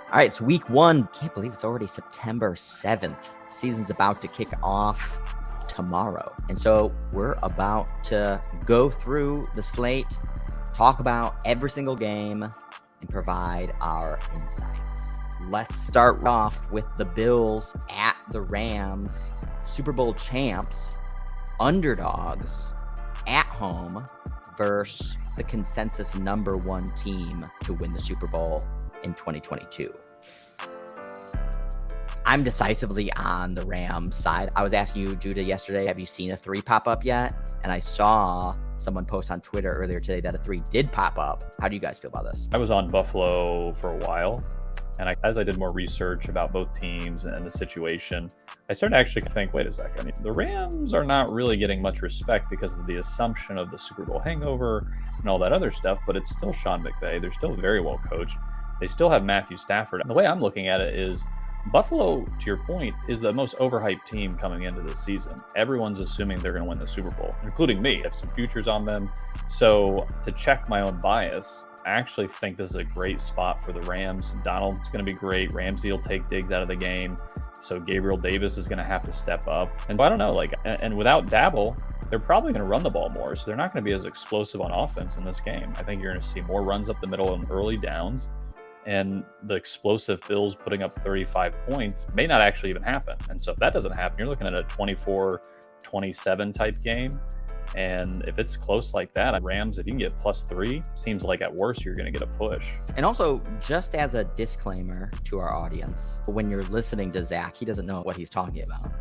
All right, it's week one. Can't believe it's already September 7th. Season's about to kick off tomorrow. And so we're about to go through the slate, talk about every single game, and provide our insights. Let's start off with the Bills at the Rams, Super Bowl champs, underdogs, at home versus the consensus number one team to win the Super Bowl in 2022. I'm decisively on the Rams side. I was asking you, Judah, yesterday, have you seen a 3 pop up yet? And I saw someone post on Twitter earlier today that a 3 did pop up. How do you guys feel about this? I was on Buffalo for a while, and as I did more research about both teams and the situation, I started to actually think, wait a second, I mean, the Rams are not really getting much respect because of the assumption of the Super Bowl hangover and all that other stuff, but it's still Sean McVay. They're still very well coached. They still have Matthew Stafford. And the way I'm looking at it is Buffalo, to your point, is the most overhyped team coming into this season. Everyone's assuming they're going to win the Super Bowl, including me. I have some futures on them. So to check my own bias, I actually think this is a great spot for the Rams. Donald's going to be great. Ramsey will take Diggs out of the game. So Gabriel Davis is going to have to step up. And I don't know, and without Dabble, they're probably going to run the ball more. So they're not going to be as explosive on offense in this game. I think you're going to see more runs up the middle and early downs. And the explosive Bills putting up 35 points may not actually even happen. And so if that doesn't happen, you're looking at a 24-27 type game. And if it's close like that, Rams, if you can get +3, seems like at worst you're going to get a push. And also, just as a disclaimer to our audience, when you're listening to Zach, he doesn't know what he's talking about.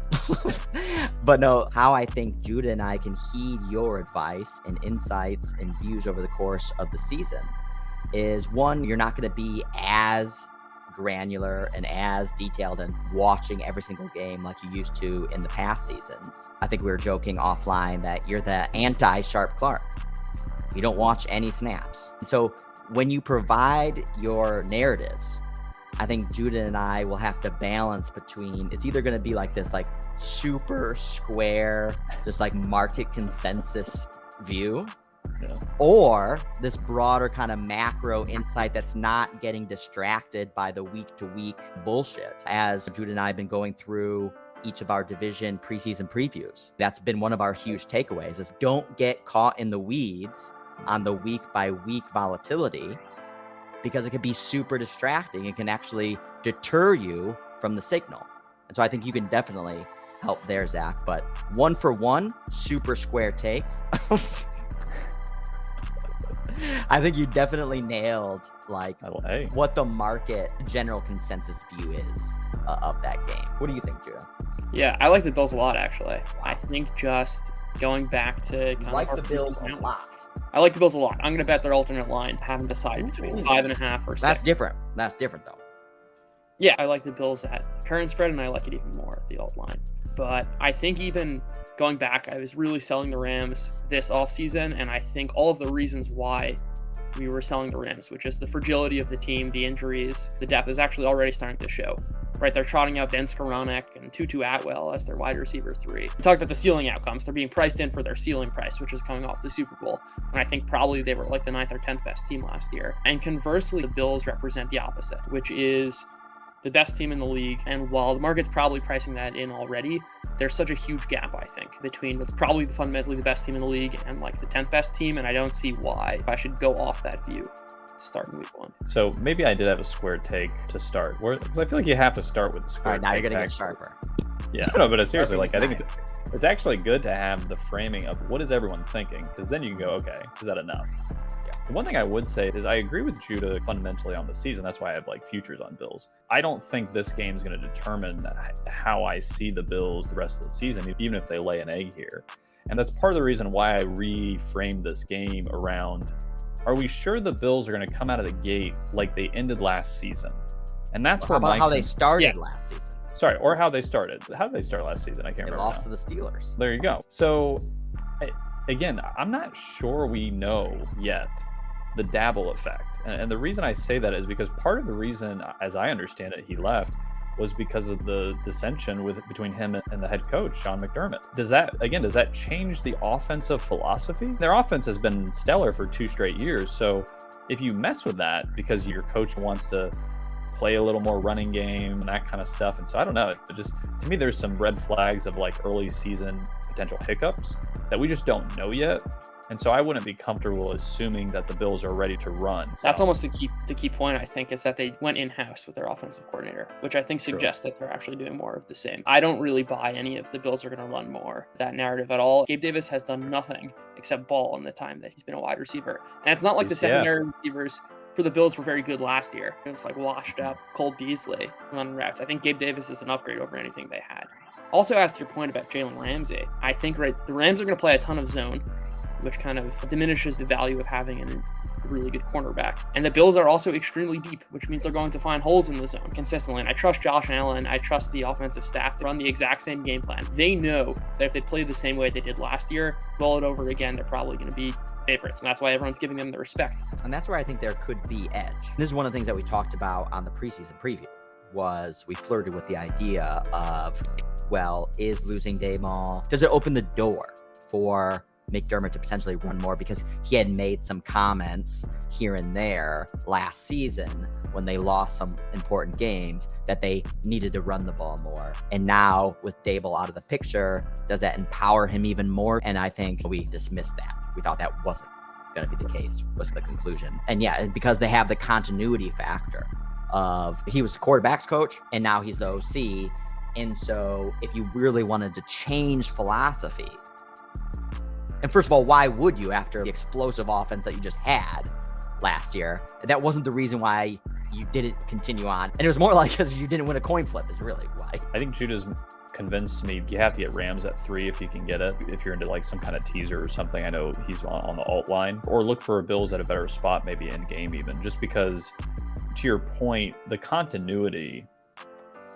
But no, how I think Judah and I can heed your advice and insights and views over the course of the season is, one, you're not going to be as granular and as detailed and watching every single game like you used to in the past seasons. I think we were joking offline that you're the anti-Sharp Clark. You don't watch any snaps. And so when you provide your narratives, I think Judah and I will have to balance between, it's either going to be like this like super square, just like market consensus view, or this broader kind of macro insight that's not getting distracted by the week-to-week bullshit. As Judah and I have been going through each of our division preseason previews, that's been one of our huge takeaways, is don't get caught in the weeds on the week-by-week volatility, because it can be super distracting. It can actually deter you from the signal. And so I think you can definitely help there, Zach. But 1 for 1, super square take. I think you definitely nailed what the market general consensus view is of that game. What do you think, Judah? Yeah, I like the Bills a lot, actually. I think just going back to kind of the Bills a lot. I like the Bills a lot. I'm going to bet their alternate line. Haven't decided between 5.5 or 6. That's different. That's different, though. Yeah, I like the Bills at the current spread, and I like it even more at the alt line. But I think even going back, I was really selling the Rams this offseason, and I think all of the reasons why we were selling the Rams, which is the fragility of the team, the injuries, the depth, is actually already starting to show. Right, they're trotting out Ben Skowronek and Tutu Atwell as their wide receiver 3. We talked about the ceiling outcomes. They're being priced in for their ceiling price, which is coming off the Super Bowl. And I think probably they were like the 9th or 10th best team last year. And conversely, the Bills represent the opposite, which is the best team in the league. And while the market's probably pricing that in already, there's such a huge gap, I think, between what's probably fundamentally the best team in the league and like the 10th best team. And I don't see why I should go off that view to start in week 1. So maybe I did have a square take to start, because I feel like you have to start with a square take. All right, now you're going to get sharper. Yeah, no, but seriously, I think it's actually good to have the framing of what is everyone thinking, because then you can go, okay, is that enough? The one thing I would say is I agree with Judah fundamentally on the season. That's why I have futures on Bills. I don't think this game is going to determine how I see the Bills the rest of the season, even if they lay an egg here. And that's part of the reason why I reframed this game around, are we sure the Bills are going to come out of the gate like they ended last season? And that's how they started last season. Sorry, or how they started. How did they start last season? I can't remember. They lost to the Steelers. There you go. So, again, I'm not sure we know yet the Dabble effect. And the reason I say that is because part of the reason, as I understand it, he left was because of the dissension between him and the head coach, Sean McDermott. Does that change the offensive philosophy? Their offense has been stellar for 2 straight years. So if you mess with that because your coach wants to play a little more running game and that kind of stuff. And so I don't know. It just, to me, there's some red flags of like early season potential hiccups that we just don't know yet. And so I wouldn't be comfortable assuming that the Bills are ready to run. So that's almost the key point, I think, is that they went in-house with their offensive coordinator, which I think suggests that they're actually doing more of the same. I don't really buy any of the Bills are going to run more, that narrative at all. Gabe Davis has done nothing except ball in the time that he's been a wide receiver. And it's not like the secondary receivers for the Bills were very good last year. It was like washed up Cole Beasley on reps. I think Gabe Davis is an upgrade over anything they had. Also, as to your point about Jalen Ramsey, I think the Rams are going to play a ton of zone, which kind of diminishes the value of having a really good cornerback. And the Bills are also extremely deep, which means they're going to find holes in the zone consistently. And I trust Josh Allen. I trust the offensive staff to run the exact same game plan. They know that if they play the same way they did last year, roll it over again, they're probably going to be favorites. And that's why everyone's giving them the respect. And that's where I think there could be edge. This is one of the things that we talked about on the preseason preview, was we flirted with the idea of, well, is losing Dayball, does it open the door for McDermott to potentially run more? Because he had made some comments here and there last season when they lost some important games that they needed to run the ball more. And now with Dayball out of the picture, does that empower him even more? And I think we dismissed that. We thought that wasn't going to be the case, was the conclusion. And yeah, because they have the continuity factor of he was the quarterback's coach and now he's the OC. And so if you really wanted to change philosophy, and first of all, why would you after the explosive offense that you just had last year? That wasn't the reason why you didn't continue on. And it was more like because you didn't win a coin flip is really why. I think Judah's convinced me you have to get Rams at 3 if you can get it. If you're into like some kind of teaser or something, I know he's on the alt line. Or look for Bills at a better spot, maybe in game even. Just because, to your point, the continuity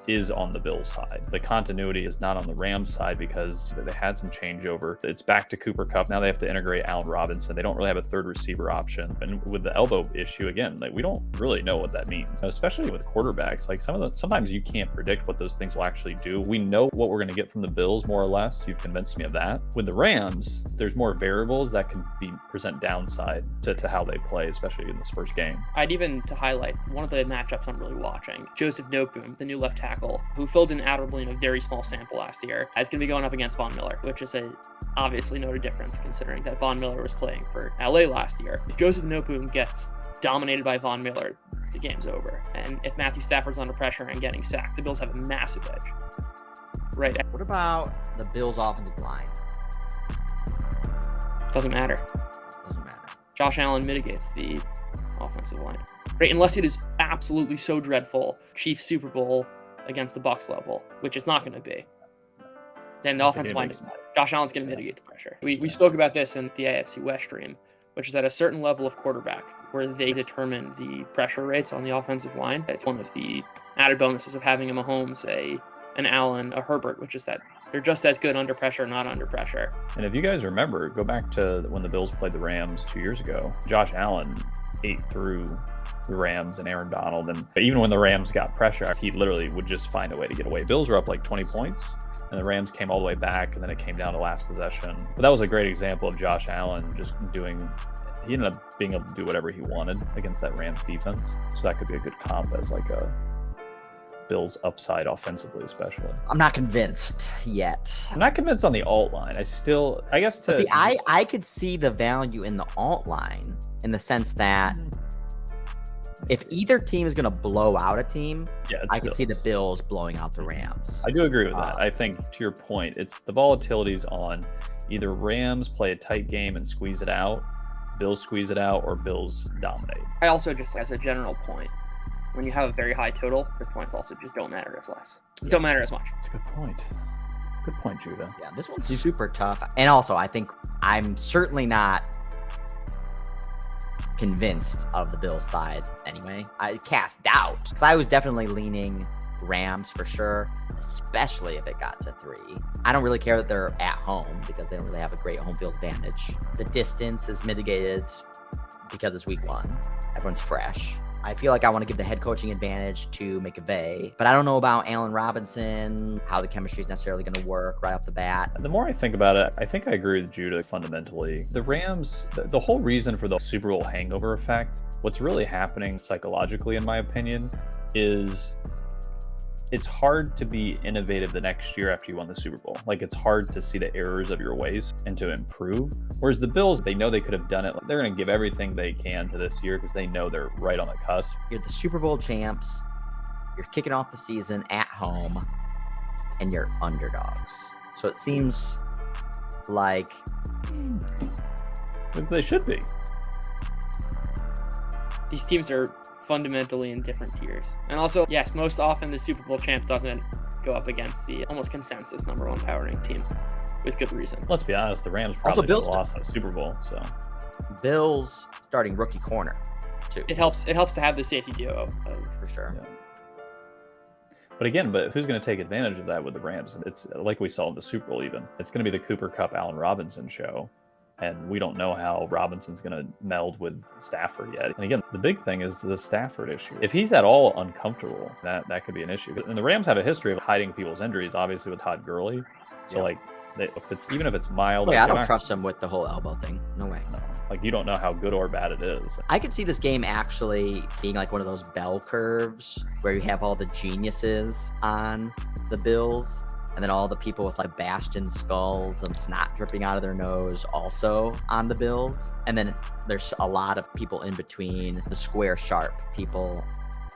is on the Bills side. The continuity is not on the Rams side because they had some changeover. It's back to Cooper Kupp. Now they have to integrate Allen Robinson. They don't really have a third receiver option. And with the elbow issue, again, like we don't really know what that means, especially with quarterbacks. Like sometimes you can't predict what those things will actually do. We know what we're going to get from the Bills, more or less. You've convinced me of that. With the Rams, there's more variables that can present downside to how they play, especially in this first game. I'd even to highlight one of the matchups I'm really watching. Joseph Noteboom, the new left tackle, who filled in admirably in a very small sample last year, is going to be going up against Von Miller, which is a obviously noted difference considering that Von Miller was playing for LA last year. If Joseph Noteboom gets dominated by Von Miller, the game's over. And if Matthew Stafford's under pressure and getting sacked, the Bills have a massive edge. Right. What about the Bills' offensive line? Doesn't matter. Doesn't matter. Josh Allen mitigates the offensive line. Right, unless it is absolutely so dreadful, Chiefs Super Bowl against the Bucs level, which it's not going to be, then the offensive line doesn't matter. Josh Allen's going to mitigate the pressure. We spoke about this in the AFC West stream, which is at a certain level of quarterback where they determine the pressure rates on the offensive line. It's one of the added bonuses of having a Mahomes, an Allen, a Herbert, which is that they're just as good under pressure, not under pressure. And if you guys remember, go back to when the Bills played the Rams 2 years ago, Josh Allen ate through the Rams and Aaron Donald. And even when the Rams got pressure, he literally would just find a way to get away. Bills were up like 20 points and the Rams came all the way back and then it came down to last possession. But that was a great example of Josh Allen just he ended up being able to do whatever he wanted against that Rams defense. So that could be a good comp as like a Bills upside offensively, especially. I'm not convinced yet. I'm not convinced on the alt line. I could see the value in the alt line in the sense that if either team is going to blow out a team, I could see the Bills blowing out the Rams. I do agree with that. I think to your point, it's the volatilities on either Rams play a tight game and squeeze it out, Bills squeeze it out, or Bills dominate. I also just, as a general point, when you have a very high total, the points also just don't matter as much. Don't matter as much. That's a good point. Good point, Judah. Yeah, this one's super tough. And also, I think I'm certainly not convinced of the Bills side anyway. I cast doubt because I was definitely leaning Rams for sure, especially if it got to 3. I don't really care that they're at home because they don't really have a great home field advantage. The distance is mitigated because it's week 1. Everyone's fresh. I feel like I want to give the head coaching advantage to McVay, but I don't know about Allen Robinson, how the chemistry is necessarily going to work right off the bat. The more I think about it, I think I agree with Judah fundamentally. The Rams, the whole reason for the Super Bowl hangover effect, what's really happening psychologically, in my opinion, is it's hard to be innovative the next year after you won the Super Bowl. Like, it's hard to see the errors of your ways and to improve. Whereas the Bills, they know they could have done it. They're going to give everything they can to this year because they know they're right on the cusp. You're the Super Bowl champs. You're kicking off the season at home, and you're underdogs. So it seems like They should be. These teams are fundamentally in different tiers. And also, yes, most often the Super Bowl champ doesn't go up against the almost consensus number one power rank team with good reason. Let's be honest, the Rams probably should have lost the Super Bowl. So Bills starting rookie corner too. It helps to have the safety duo for sure. Yeah. But again, who's going to take advantage of that with the Rams? It's like we saw in the Super Bowl even. It's going to be the Cooper Kupp, Allen Robinson show. And we don't know how Robinson's going to meld with Stafford yet. And again, the big thing is the Stafford issue. If he's at all uncomfortable, that could be an issue. And the Rams have a history of hiding people's injuries, obviously with Todd Gurley. So even if it's mild, I don't trust him with the whole elbow thing. No way. No. Like, you don't know how good or bad it is. I could see this game actually being like one of those bell curves where you have all the geniuses on the Bills, and then all the people with like bastion skulls and snot dripping out of their nose also on the Bills. And then there's a lot of people in between, the square sharp people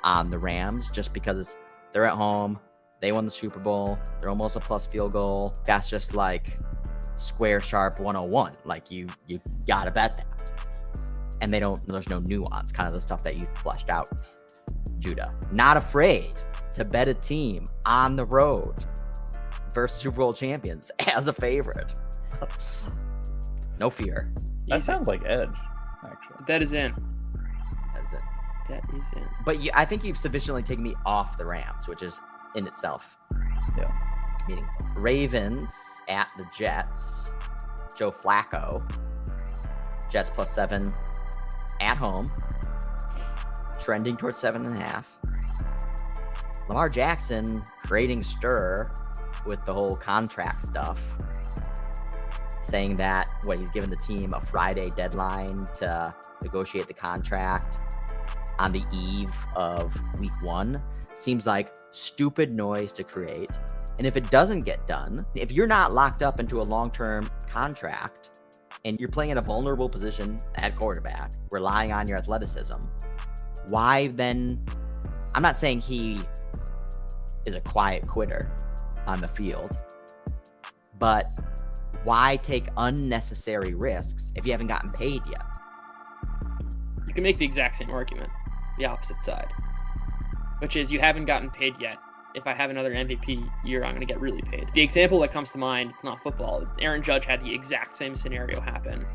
on the Rams, just because they're at home. They won the Super Bowl. They're almost a plus field goal. That's just like square sharp 101. Like you gotta bet that. And there's no nuance, kind of the stuff that you fleshed out, Judah. Not afraid to bet a team on the road versus Super Bowl champions as a favorite. No fear. That sounds like edge, actually. Bet is in. That is it. Bet is in. But I think you've sufficiently taken me off the Rams, which is in itself meaningful. Ravens at the Jets. Joe Flacco. Jets +7 at home. Trending towards 7.5. Lamar Jackson creating stir with the whole contract stuff, saying that he's given the team a Friday deadline to negotiate the contract on the eve of week 1. Seems like stupid noise to create. And if it doesn't get done, if you're not locked up into a long-term contract and you're playing in a vulnerable position at quarterback, relying on your athleticism, why then? I'm not saying he is a quiet quitter on the field, but why take unnecessary risks if you haven't gotten paid yet? You can make the exact same argument, the opposite side, which is you haven't gotten paid yet. If I have another MVP year, I'm going to get really paid. The example that comes to mind, it's not football. Aaron Judge had the exact same scenario happen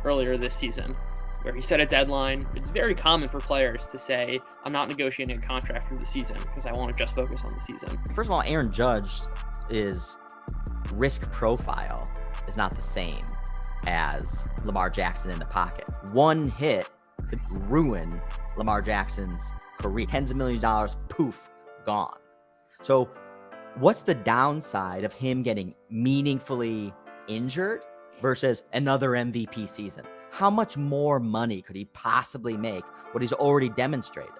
earlier this season, where he set a deadline. It's very common for players to say, I'm not negotiating a contract through the season because I want to just focus on the season. First of all, Aaron Judge's risk profile is not the same as Lamar Jackson in the pocket. One hit could ruin Lamar Jackson's career. Tens of millions of dollars, poof, gone. So what's the downside of him getting meaningfully injured versus another MVP season? How much more money could he possibly make what he's already demonstrated?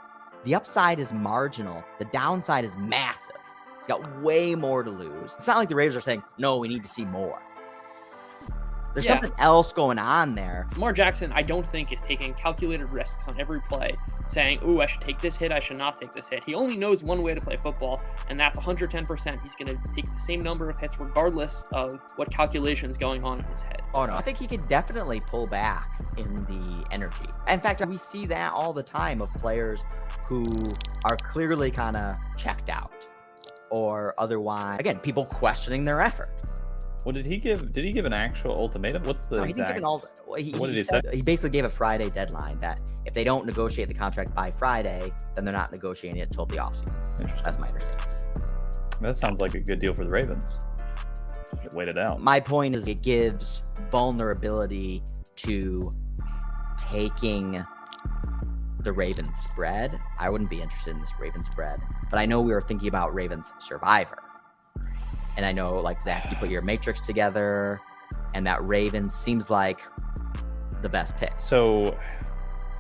The upside is marginal. The downside is massive. He's got way more to lose. It's not like the Raiders are saying, no, we need to see more. There's something else going on there. Lamar Jackson, I don't think, is taking calculated risks on every play, saying, ooh, I should take this hit, I should not take this hit. He only knows one way to play football, and that's 110%. He's going to take the same number of hits regardless of what calculation is going on in his head. Oh, no. I think he could definitely pull back in the energy. In fact, we see that all the time of players who are clearly kind of checked out or otherwise, again, people questioning their effort. Well, did he give an actual ultimatum? What's the No, he didn't give an what did he say? He basically gave a Friday deadline that if they don't negotiate the contract by Friday, then they're not negotiating it until the offseason. Interesting. That's my understanding. That sounds like a good deal for the Ravens. Just wait it out. My point is it gives vulnerability to taking the Ravens spread, I wouldn't be interested in this Ravens spread. But I know we were thinking about Ravens Survivor. And I know, like, Zach, you put your matrix together, and that Ravens seems like the best pick. So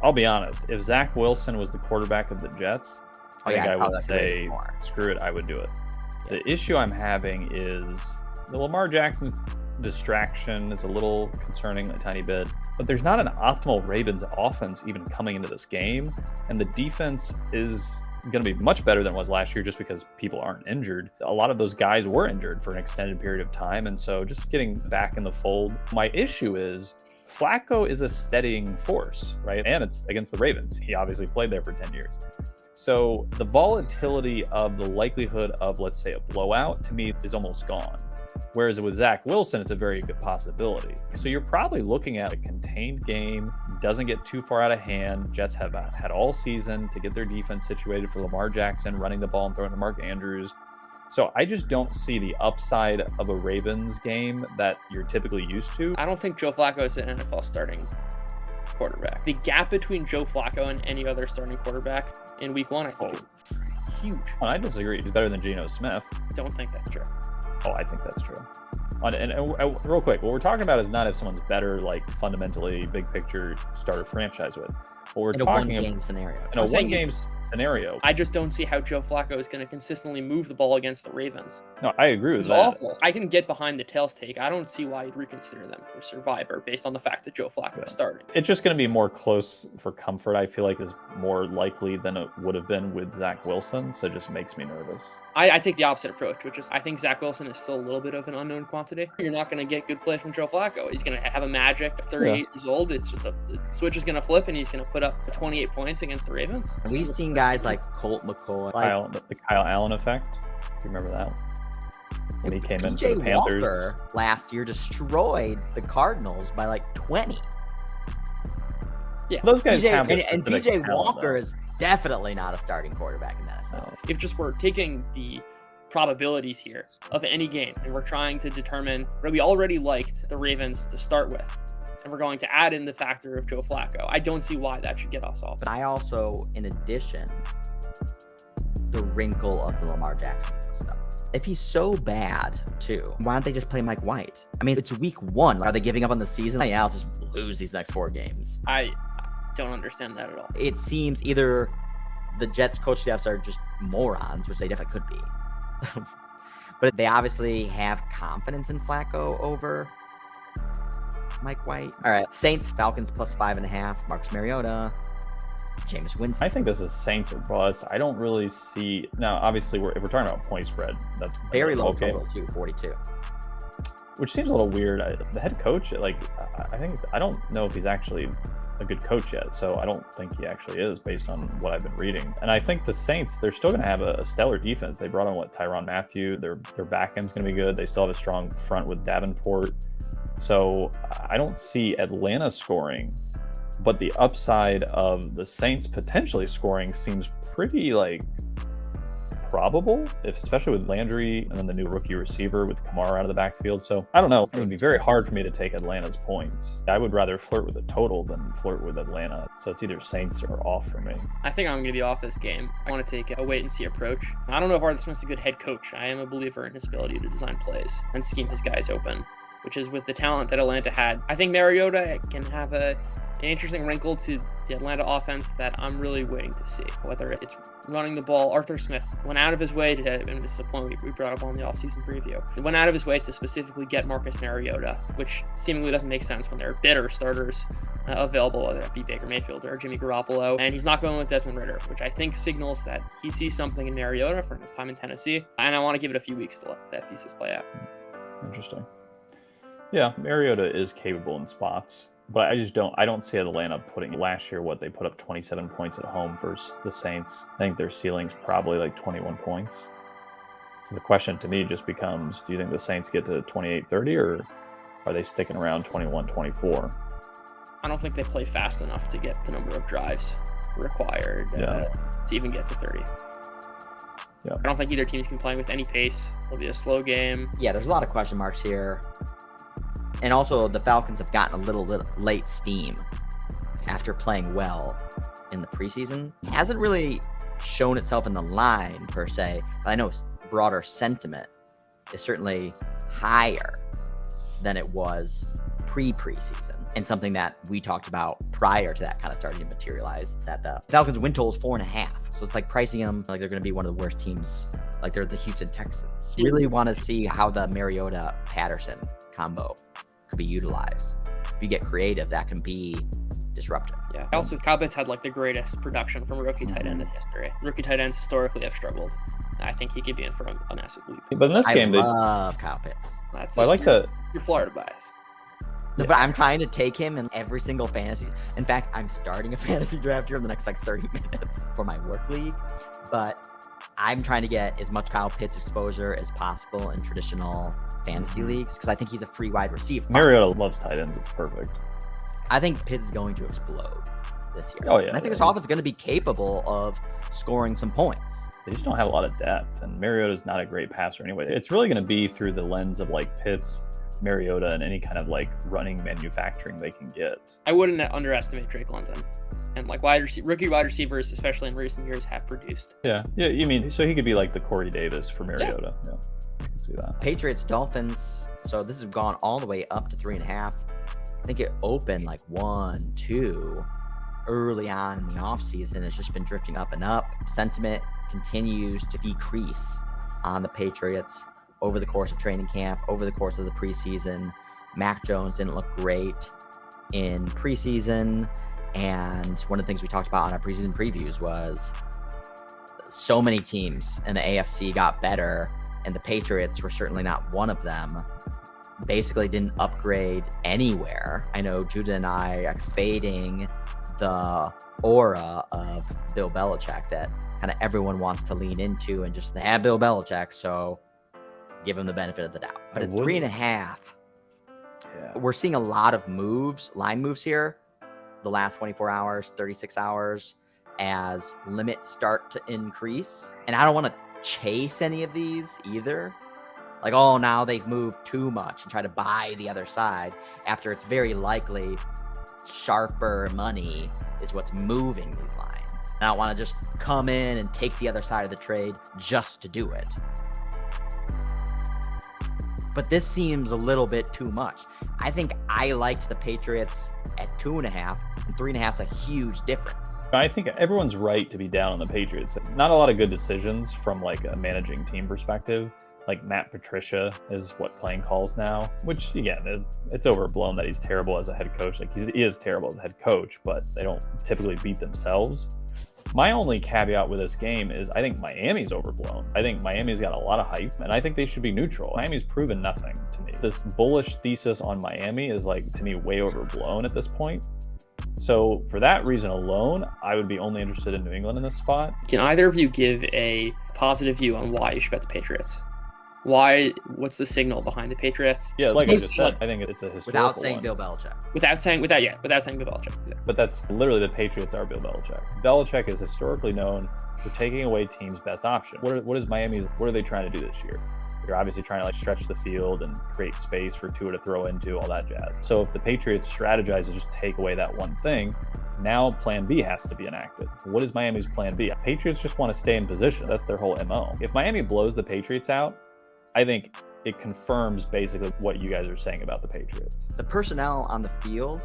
I'll be honest. If Zach Wilson was the quarterback of the Jets, I think I would say, screw it, I would do it. Yeah. The issue I'm having is the Lamar Jackson distraction is a little concerning, a tiny bit, but there's not an optimal Ravens offense even coming into this game, and the defense is going to be much better than it was last year just because people aren't injured. A lot of those guys were injured for an extended period of time, and so just getting back in the fold. My issue is Flacco is a steadying force, right? And it's against the Ravens. He obviously played there for 10 years. So the volatility of the likelihood of, let's say, a blowout to me is almost gone. Whereas with Zach Wilson, it's a very good possibility. So you're probably looking at a contained game, doesn't get too far out of hand. Jets have had all season to get their defense situated for Lamar Jackson, running the ball and throwing to Mark Andrews. So I just don't see the upside of a Ravens game that you're typically used to. I don't think Joe Flacco is an NFL starting quarterback. The gap between Joe Flacco and any other starting quarterback in week 1, I think is huge. And I disagree. He's better than Geno Smith. Don't think that's true. Oh, I think that's true. And real quick, what we're talking about is not if someone's better, like fundamentally big picture starter franchise with. What we're in a one-game scenario. In a one-game scenario. I just don't see how Joe Flacco is going to consistently move the ball against the Ravens. No, I agree with it's that. Awful. I can get behind the tails take. I don't see why you'd reconsider them for Survivor based on the fact that Joe Flacco is starting. It's just going to be more close for comfort, I feel like, is more likely than it would have been with Zach Wilson, so it just makes me nervous. I take the opposite approach, which is I think Zach Wilson is still a little bit of an unknown quantity. You're not going to get good play from Joe Flacco. He's going to have a magic at 38 years old. It's just the switch is going to flip, and he's going to put up 28 points against the Ravens. We've seen guys like Colt McCoy. The Kyle Allen effect. Do you remember that? When he came in for the Panthers. Walker last year destroyed the Cardinals by like 20. Yeah, those guys have and PJ Walker is definitely not a starting quarterback in that. No. If just we're taking the probabilities here of any game and we're trying to determine where we already liked the Ravens to start with, and we're going to add in the factor of Joe Flacco, I don't see why that should get us off. But I also, in addition, the wrinkle of the Lamar Jackson stuff. If he's so bad, too, why don't they just play Mike White? I mean, it's week 1. Are they giving up on the season? Yeah, let's just lose these next 4 games. I don't understand that at all. It seems either the Jets coach staffs are just morons, which they definitely could be. But they obviously have confidence in Flacco over Mike White. All right, Saints, Falcons plus 5.5. Marcus Mariota, Jameis Winston. I think this is Saints or bust. I don't really see. Now, obviously, if we're talking about point spread, that's very low total too, 42. Which seems a little weird. The head coach, I don't know if he's actually a good coach yet, so I don't think he actually is based on what I've been reading. And I think the Saints, they're still going to have a stellar defense. They brought on Tyrann Mathieu. Their back end's going to be good. They still have a strong front with Davenport. So I don't see Atlanta scoring, but the upside of the Saints potentially scoring seems pretty probable, especially with Landry and then the new rookie receiver with Kamara out of the backfield. So I don't know. It would be very hard for me to take Atlanta's points. I would rather flirt with a total than flirt with Atlanta. So it's either Saints or off for me. I think I'm going to be off this game. I want to take a wait and see approach. I don't know if Arthur Smith's a good head coach. I am a believer in his ability to design plays and scheme his guys open, which is with the talent that Atlanta had. I think Mariota can have an interesting wrinkle to the Atlanta offense that I'm really waiting to see. Whether it's running the ball, Arthur Smith went out of his way to, and this is a point we brought up on the offseason preview, he went out of his way to specifically get Marcus Mariota, which seemingly doesn't make sense when there are better starters available, whether it be Baker Mayfield or Jimmy Garoppolo. And he's not going with Desmond Ridder, which I think signals that he sees something in Mariota from his time in Tennessee. And I want to give it a few weeks to let that thesis play out. Interesting. Yeah, Mariota is capable in spots, but I don't see Atlanta putting last year they put up 27 points at home versus the Saints. I think their ceiling's probably like 21 points. So the question to me just becomes, do you think the Saints get to 28-30 or are they sticking around 21-24? I don't think they play fast enough to get the number of drives required to even get to 30. Yeah. I don't think either team's can play with any pace. It'll be a slow game. Yeah, there's a lot of question marks here. And also, the Falcons have gotten a little late steam. after playing well in the preseason, hasn't really shown itself in the line per se. But I know broader sentiment is certainly higher than it was preseason, and something that we talked about prior to that kind of starting to materialize, that the Falcons win total is 4.5. So it's like pricing them like they're going to be one of the worst teams, like they're the Houston Texans. Really want to see how the Mariota Patterson combo could be utilized. If you get creative, that can be disruptive. Yeah. Also, Kyle Pitts had like the greatest production from a rookie tight end in history. Rookie tight ends historically have struggled. I think he could be in for a massive leap. But in this game, I love Kyle Pitts. That's I like the your Florida bias. But I'm trying to take him in every single fantasy. In fact, I'm starting a fantasy draft here in the next like 30 minutes for my work league. But I'm trying to get as much Kyle Pitts exposure as possible in traditional fantasy leagues because I think he's a free wide receiver. Mariota loves tight ends. It's perfect. I think Pitts is going to explode this year. Oh, yeah. And I think this offense is going to be capable of scoring some points. They just don't have a lot of depth, and Mariota's not a great passer anyway. It's really going to be through the lens of like Pitts, Mariota, and any kind of like running manufacturing they can get. I wouldn't underestimate Drake London, and like rookie wide receivers, especially in recent years, have produced. Yeah. You mean so he could be like the Corey Davis for Mariota? Yeah, I can see that. Patriots, Dolphins. So this has gone all the way up to 3.5. I think it opened like 1, 2 early on in the offseason. It's just been drifting up and up. Sentiment continues to decrease on the Patriots over the course of training camp, over the course of the preseason. Mac Jones didn't look great in preseason. And one of the things we talked about on our preseason previews was so many teams in the AFC got better, and the Patriots were certainly not one of them. Basically didn't upgrade anywhere. I know Judah and I are fading the aura of Bill Belichick that kind of everyone wants to lean into, and just they have Bill Belichick, so give him the benefit of the doubt. But at 3.5, we're seeing a lot of line moves here the last 24 hours, 36 hours, as limits start to increase. And I don't want to chase any of these either. Like, oh, now they've moved too much and try to buy the other side after it's very likely sharper money is what's moving these lines. And I don't want to just come in and take the other side of the trade just to do it. But this seems a little bit too much. I think I liked the Patriots at 2.5, and 3.5 is a huge difference. I think everyone's right to be down on the Patriots. Not a lot of good decisions from like a managing team perspective. Like Matt Patricia is what playing calls now, which again, it's overblown that he's terrible as a head coach. Like he is terrible as a head coach, but they don't typically beat themselves. My only caveat with this game is I think Miami's overblown. I think Miami's got a lot of hype, and I think they should be neutral. Miami's proven nothing to me. This bullish thesis on Miami is like, to me, way overblown at this point. So for that reason alone, I would be only interested in New England in this spot. Can either of you give a positive view on why you should bet the Patriots? What's the signal behind the Patriots? Yeah, like I just said, I think it's a historical without saying one. Bill Belichick. Without saying Bill Belichick. Exactly. But that's literally the Patriots are Bill Belichick. Belichick is historically known for taking away teams' best option. What are they trying to do this year? They're obviously trying to like stretch the field and create space for Tua to throw into, all that jazz. So if the Patriots strategize to just take away that one thing, now plan B has to be enacted. What is Miami's plan B? Patriots just want to stay in position. That's their whole MO. If Miami blows the Patriots out, I think it confirms basically what you guys are saying about the Patriots. The personnel on the field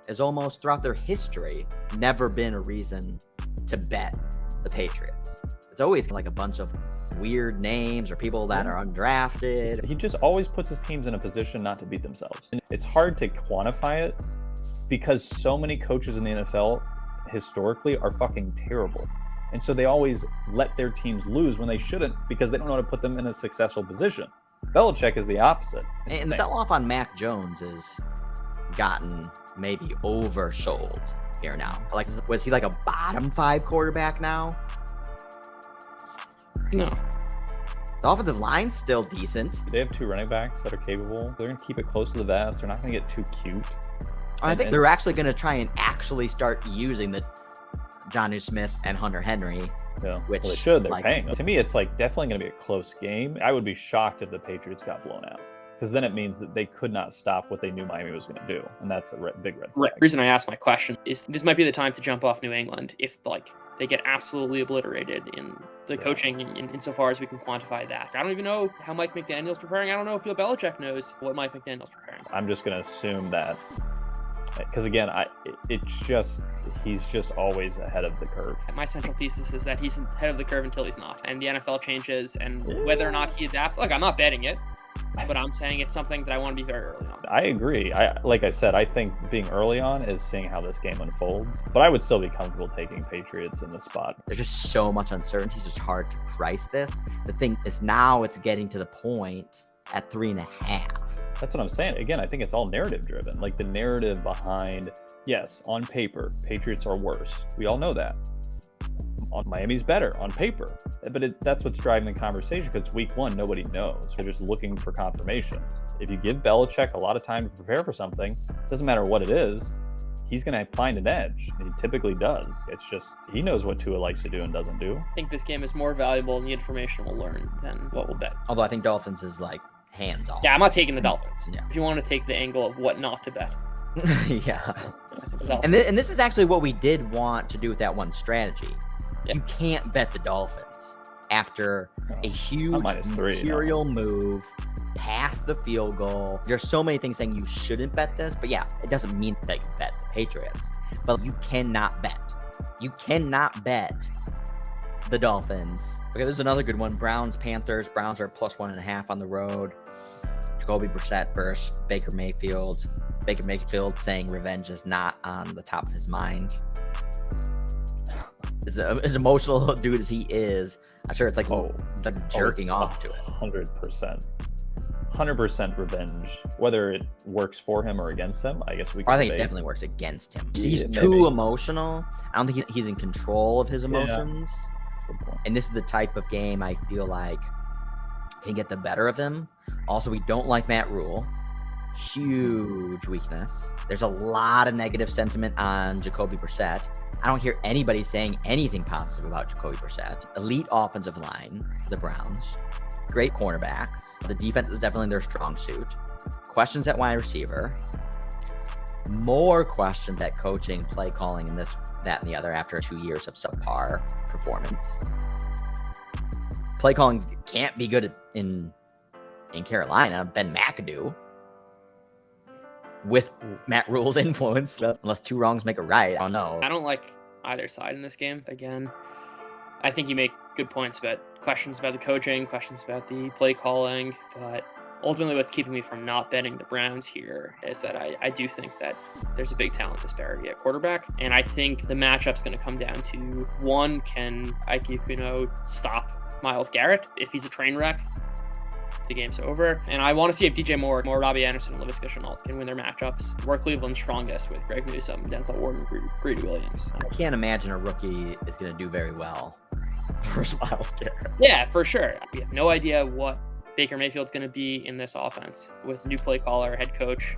has almost throughout their history never been a reason to bet the Patriots. It's always like a bunch of weird names or people that are undrafted. He just always puts his teams in a position not to beat themselves. And it's hard to quantify it because so many coaches in the NFL historically are fucking terrible. And so they always let their teams lose when they shouldn't because they don't know how to put them in a successful position. Belichick is the opposite. And the sell-off on Mac Jones has gotten maybe oversold here now. Like, was he like a bottom 5 quarterback now? No. The offensive line's still decent. They have 2 running backs that are capable. They're going to keep it close to the vest. They're not going to get too cute. I think they're actually going to try and actually start using the Jonnu Smith and Hunter Henry. Yeah, which they're paying. To me, it's like definitely going to be a close game. I would be shocked if the Patriots got blown out because then it means that they could not stop what they knew Miami was going to do, and that's a big red flag. Right. The reason I asked my question is this might be the time to jump off New England if they get absolutely obliterated in the coaching insofar as we can quantify that. I don't even know how Mike McDaniel's preparing. I don't know if Bill Belichick knows what Mike McDaniel's preparing. I'm just going to assume that, because again, he's just always ahead of the curve. My central thesis is that he's ahead of the curve until he's not, and the NFL changes, and whether or not he adapts. Look, I'm not betting it, but I'm saying it's something that I want to be very early on. I agree. Like I said, I think being early on is seeing how this game unfolds, but I would still be comfortable taking Patriots in this spot. There's just so much uncertainty. It's just hard to price this. The thing is now it's getting to the point at 3.5. That's what I'm saying. Again, I think it's all narrative driven. Like the narrative behind, yes, on paper, Patriots are worse. We all know that. On Miami's better on paper, but that's what's driving the conversation, because week one, nobody knows. We're just looking for confirmations. If you give Belichick a lot of time to prepare for something, doesn't matter what it is, he's going to find an edge. And he typically does. It's just, he knows what Tua likes to do and doesn't do. I think this game is more valuable in the information we'll learn than what we'll bet. Although I think Dolphins is like hands off. Yeah, I'm not taking the Dolphins. Yeah. If you want to take the angle of what not to bet. Yeah. And this is actually what we did want to do with that one strategy. Yeah. You can't bet the Dolphins after a huge material move past the field goal. There's so many things saying you shouldn't bet this, but yeah, it doesn't mean that you bet the Patriots. But you cannot bet. You cannot bet the Dolphins. Okay, there's another good one. Browns, Panthers. Browns are +1.5 on the road. Jacoby Brissett versus Baker Mayfield. Baker Mayfield saying revenge is not on the top of his mind. As emotional dude as he is, I'm sure it's like jerking off to it. 100% revenge. Whether it works for him or against him, I guess we can I think debate. It definitely works against him. He's too emotional. I don't think he's in control of his emotions. That's a good point. And this is the type of game I feel like can get the better of him. Also, we don't like Matt Rule. Huge weakness. There's a lot of negative sentiment on Jacoby Brissett. I don't hear anybody saying anything positive about Jacoby Brissett. Elite offensive line, the Browns. Great cornerbacks. The defense is definitely their strong suit. Questions at wide receiver. More questions at coaching, play calling, and this, that, and the other after 2 years of subpar performance. Play calling can't be good in Carolina. Ben McAdoo. With Matt Rule's influence, unless two wrongs make a right. I don't know. I don't like either side in this game. Again, I think you make good points about questions about the coaching, questions about the play calling, but ultimately what's keeping me from not betting the Browns here is that I do think that there's a big talent disparity at quarterback, and I think the matchup's going to come down to one, can Ike Ikuno stop Myles Garrett? If he's a train wreck, the game's over. And I want to see if DJ Moore, Robbie Anderson, and Laviska Shenault can win their matchups. We're Cleveland's strongest with Greg Newsome, Denzel Ward, and Greedy Williams. I can't imagine a rookie is going to do very well versus Myles Garrett. Yeah, for sure. We have no idea what Baker Mayfield's going to be in this offense with new play caller, head coach.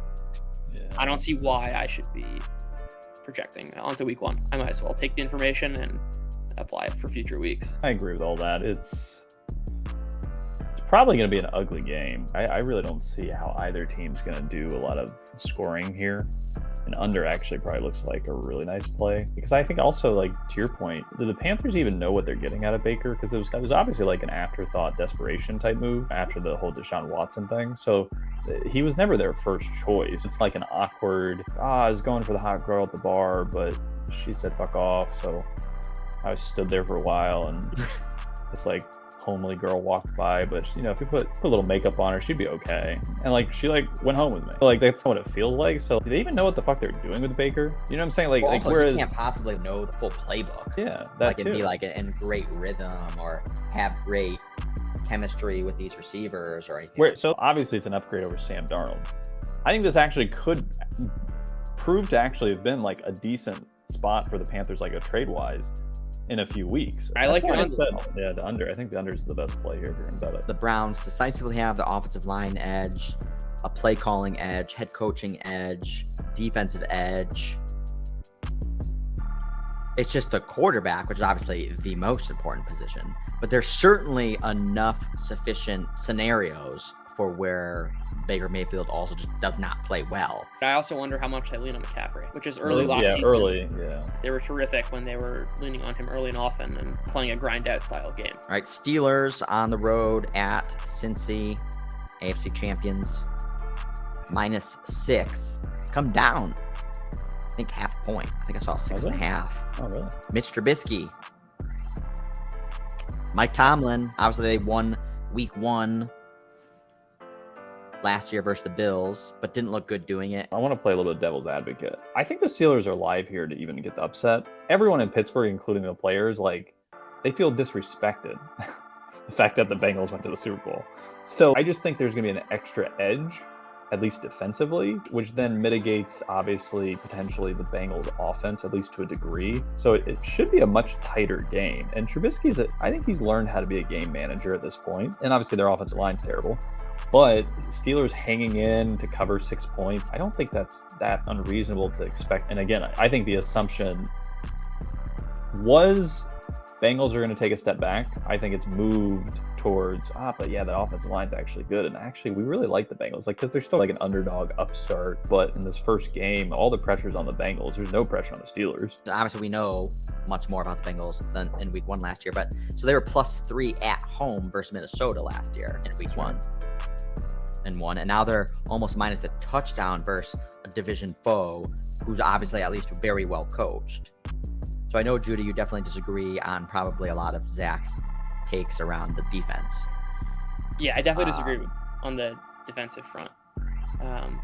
Yeah. I don't see why I should be projecting onto week one. I might as well take the information and apply it for future weeks. I agree with all that. It's probably going to be an ugly game. I really don't see how either team's going to do a lot of scoring here. An under actually probably looks like a really nice play, because I think also, like, to your point, do the Panthers even know what they're getting out of Baker? Because it was obviously like an afterthought desperation type move after the whole Deshaun Watson thing. So he was never their first choice. It's like an awkward, I was going for the hot girl at the bar, but she said fuck off. So I stood there for a while, and it's like, homely girl walked by, but if you put a little makeup on her, she'd be okay. And like she went home with me. Like that's what it feels like. So do they even know what the fuck they're doing with Baker? You know what I'm saying? Well, also, whereas you can't possibly know the full playbook. Yeah, that it'd be like in great rhythm or have great chemistry with these receivers or anything. So obviously it's an upgrade over Sam Darnold. I think this actually could prove to actually have been like a decent spot for the Panthers, like a trade wise, in a few weeks. I like your under. Yeah, the under. I think the under is the best play here if you're going to bet it. The Browns decisively have the offensive line edge, a play calling edge, head coaching edge, defensive edge. It's just the quarterback, which is obviously the most important position. But there's certainly enough sufficient scenarios for where Baker Mayfield also just does not play well. I also wonder how much they lean on McCaffrey, which is early last season. Early. They were terrific when they were leaning on him early and often and playing a grind-out style game. All right, Steelers on the road at Cincy, AFC champions, -6. It's come down, I think, half a point. I think I saw 6.5. Oh, really? Mitch Trubisky. Mike Tomlin, obviously they won week 1 last year versus the Bills, but didn't look good doing it. I want to play a little bit of devil's advocate. I think the Steelers are live here to even get the upset. Everyone in Pittsburgh, including the players, they feel disrespected. The fact that the Bengals went to the Super Bowl. So I just think there's going to be an extra edge, at least defensively, which then mitigates, obviously, potentially the Bengals offense, at least to a degree. So it should be a much tighter game. And Trubisky's, I think he's learned how to be a game manager at this point. And obviously their offensive line's terrible. But Steelers hanging in to cover 6 points, I don't think that's that unreasonable to expect. And again, I think the assumption was Bengals are going to take a step back. I think it's moved towards, but yeah, the offensive line's actually good. And actually, we really like the Bengals, because they're still an underdog upstart. But in this first game, all the pressure's on the Bengals. There's no pressure on the Steelers. Obviously, we know much more about the Bengals than in week 1 last year. But so they were +3 at home versus Minnesota last year in week 1. And now they're almost minus a touchdown versus a division foe who's obviously at least very well coached. So I know, Judah, you definitely disagree on probably a lot of Zach's takes around the defense. Yeah, I definitely disagree on the defensive front.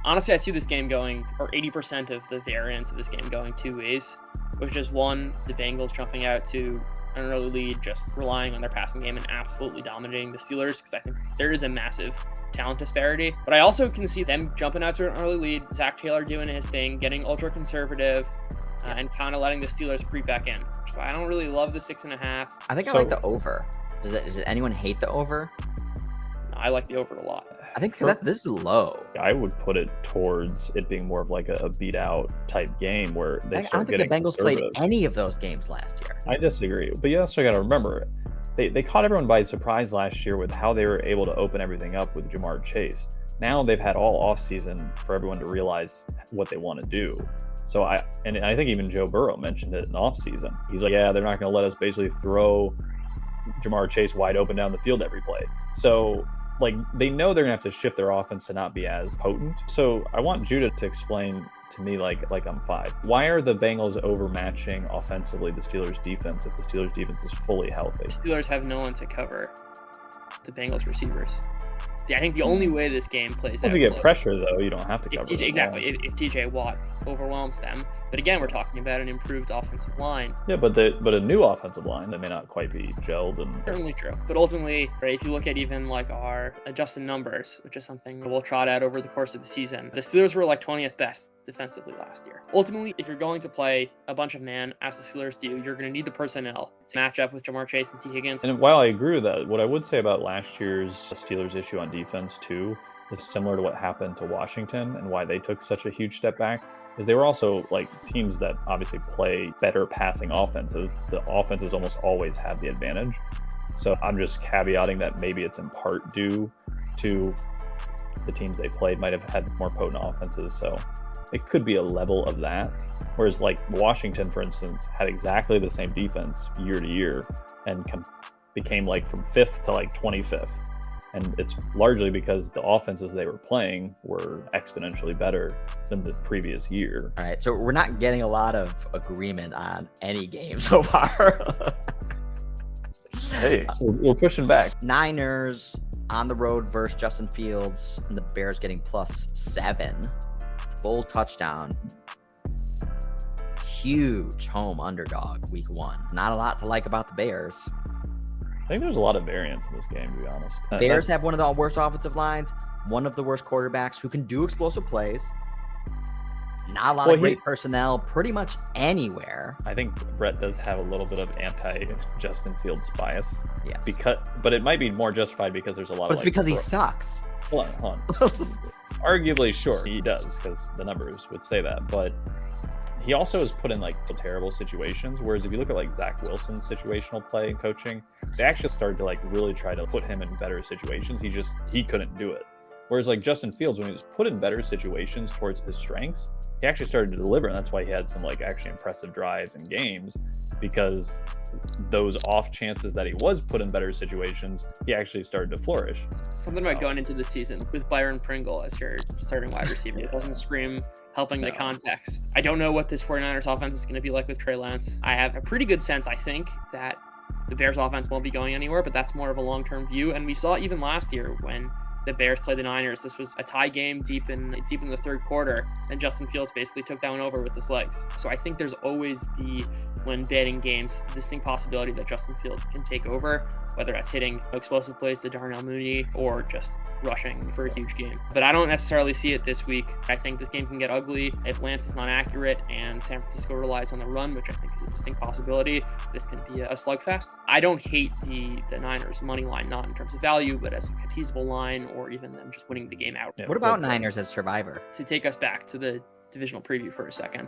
Honestly, I see this game going, or 80% of the variance of this game going 2 ways, which is one, the Bengals jumping out to an early lead, just relying on their passing game and absolutely dominating the Steelers, because I think there is a massive talent disparity. But I also can see them jumping out to an early lead, Zach Taylor doing his thing, getting ultra conservative, and kind of letting the Steelers creep back in. So I don't really love the 6.5. I think I like the over. Does anyone hate the over? No, I like the over a lot. I think because this is low. I would put it towards it being more of a beat out type game where they I don't think the Bengals played any of those games last year. I disagree. But you also got to remember, they caught everyone by surprise last year with how they were able to open everything up with Jamar Chase. Now they've had all offseason for everyone to realize what they want to do. So I think even Joe Burrow mentioned it in offseason. He's like, yeah, they're not going to let us basically throw Jamar Chase wide open down the field every play. So they know they're gonna have to shift their offense to not be as potent. So I want Judah to explain to me, like I'm 5. Why are the Bengals overmatching offensively the Steelers defense if the Steelers defense is fully healthy? The Steelers have no one to cover the Bengals receivers. I think the only way this game plays out. If you get pressure, though, you don't have to cover them. Exactly. If TJ Watt overwhelms them. But again, we're talking about an improved offensive line. Yeah, but a new offensive line that may not quite be gelled. Certainly true. But ultimately, right, if you look at even our adjusted numbers, which is something we'll trot out over the course of the season, the Steelers were 20th best defensively last year. Ultimately, if you're going to play a bunch of man, as the Steelers do, you're going to need the personnel to match up with Jamar Chase and T. Higgins. And while I agree with that, what I would say about last year's Steelers issue on defense too is similar to what happened to Washington and why they took such a huge step back, is they were also teams that obviously play better passing offenses. The offenses almost always have the advantage. So I'm just caveating that maybe it's in part due to the teams they played might have had more potent offenses. So it could be a level of that. Whereas Washington, for instance, had exactly the same defense year to year and became from 5th to 25th. And it's largely because the offenses they were playing were exponentially better than the previous year. All right, so we're not getting a lot of agreement on any game so far. Hey, we're pushing back. Niners on the road versus Justin Fields, and the Bears getting +7. Full touchdown. Huge home underdog week 1. Not a lot to like about the Bears. I think there's a lot of variance in this game, to be honest. Bears have one of the worst offensive lines, one of the worst quarterbacks who can do explosive plays. Not a lot of great personnel pretty much anywhere. I think Brett does have a little bit of anti-Justin Fields bias. Yes. But it might be more justified because there's a lot of it's because he sucks. Hold on. Arguably, sure, he does, because the numbers would say that. But he also is put in terrible situations. Whereas if you look at Zach Wilson's situational play and coaching, they actually started to really try to put him in better situations. He couldn't do it. Whereas like Justin Fields, when he was put in better situations towards his strengths, he actually started to deliver, and that's why he had some like actually impressive drives and games, because those off chances that he was put in better situations, he actually started to flourish. Something about going into the season with Byron Pringle as your starting wide receiver. It doesn't scream helping the context. I don't know what this 49ers offense is going to be like with Trey Lance. I have a pretty good sense, I think, that the Bears offense won't be going anywhere, but that's more of a long-term view. And we saw even last year when the Bears played the Niners. This was a tie game deep in the third quarter, and Justin Fields basically took that one over with his legs. So I think there's always when betting games, the distinct possibility that Justin Fields can take over, whether that's hitting explosive plays to Darnell Mooney or just rushing for a huge game. But I don't necessarily see it this week. I think this game can get ugly if Lance is not accurate and San Francisco relies on the run, which I think is a distinct possibility. This can be a slugfest. I don't hate the Niners money line, not in terms of value, but as a teasable line, or even them just winning the game out. What about Niners as Survivor? To take us back to the divisional preview for a second,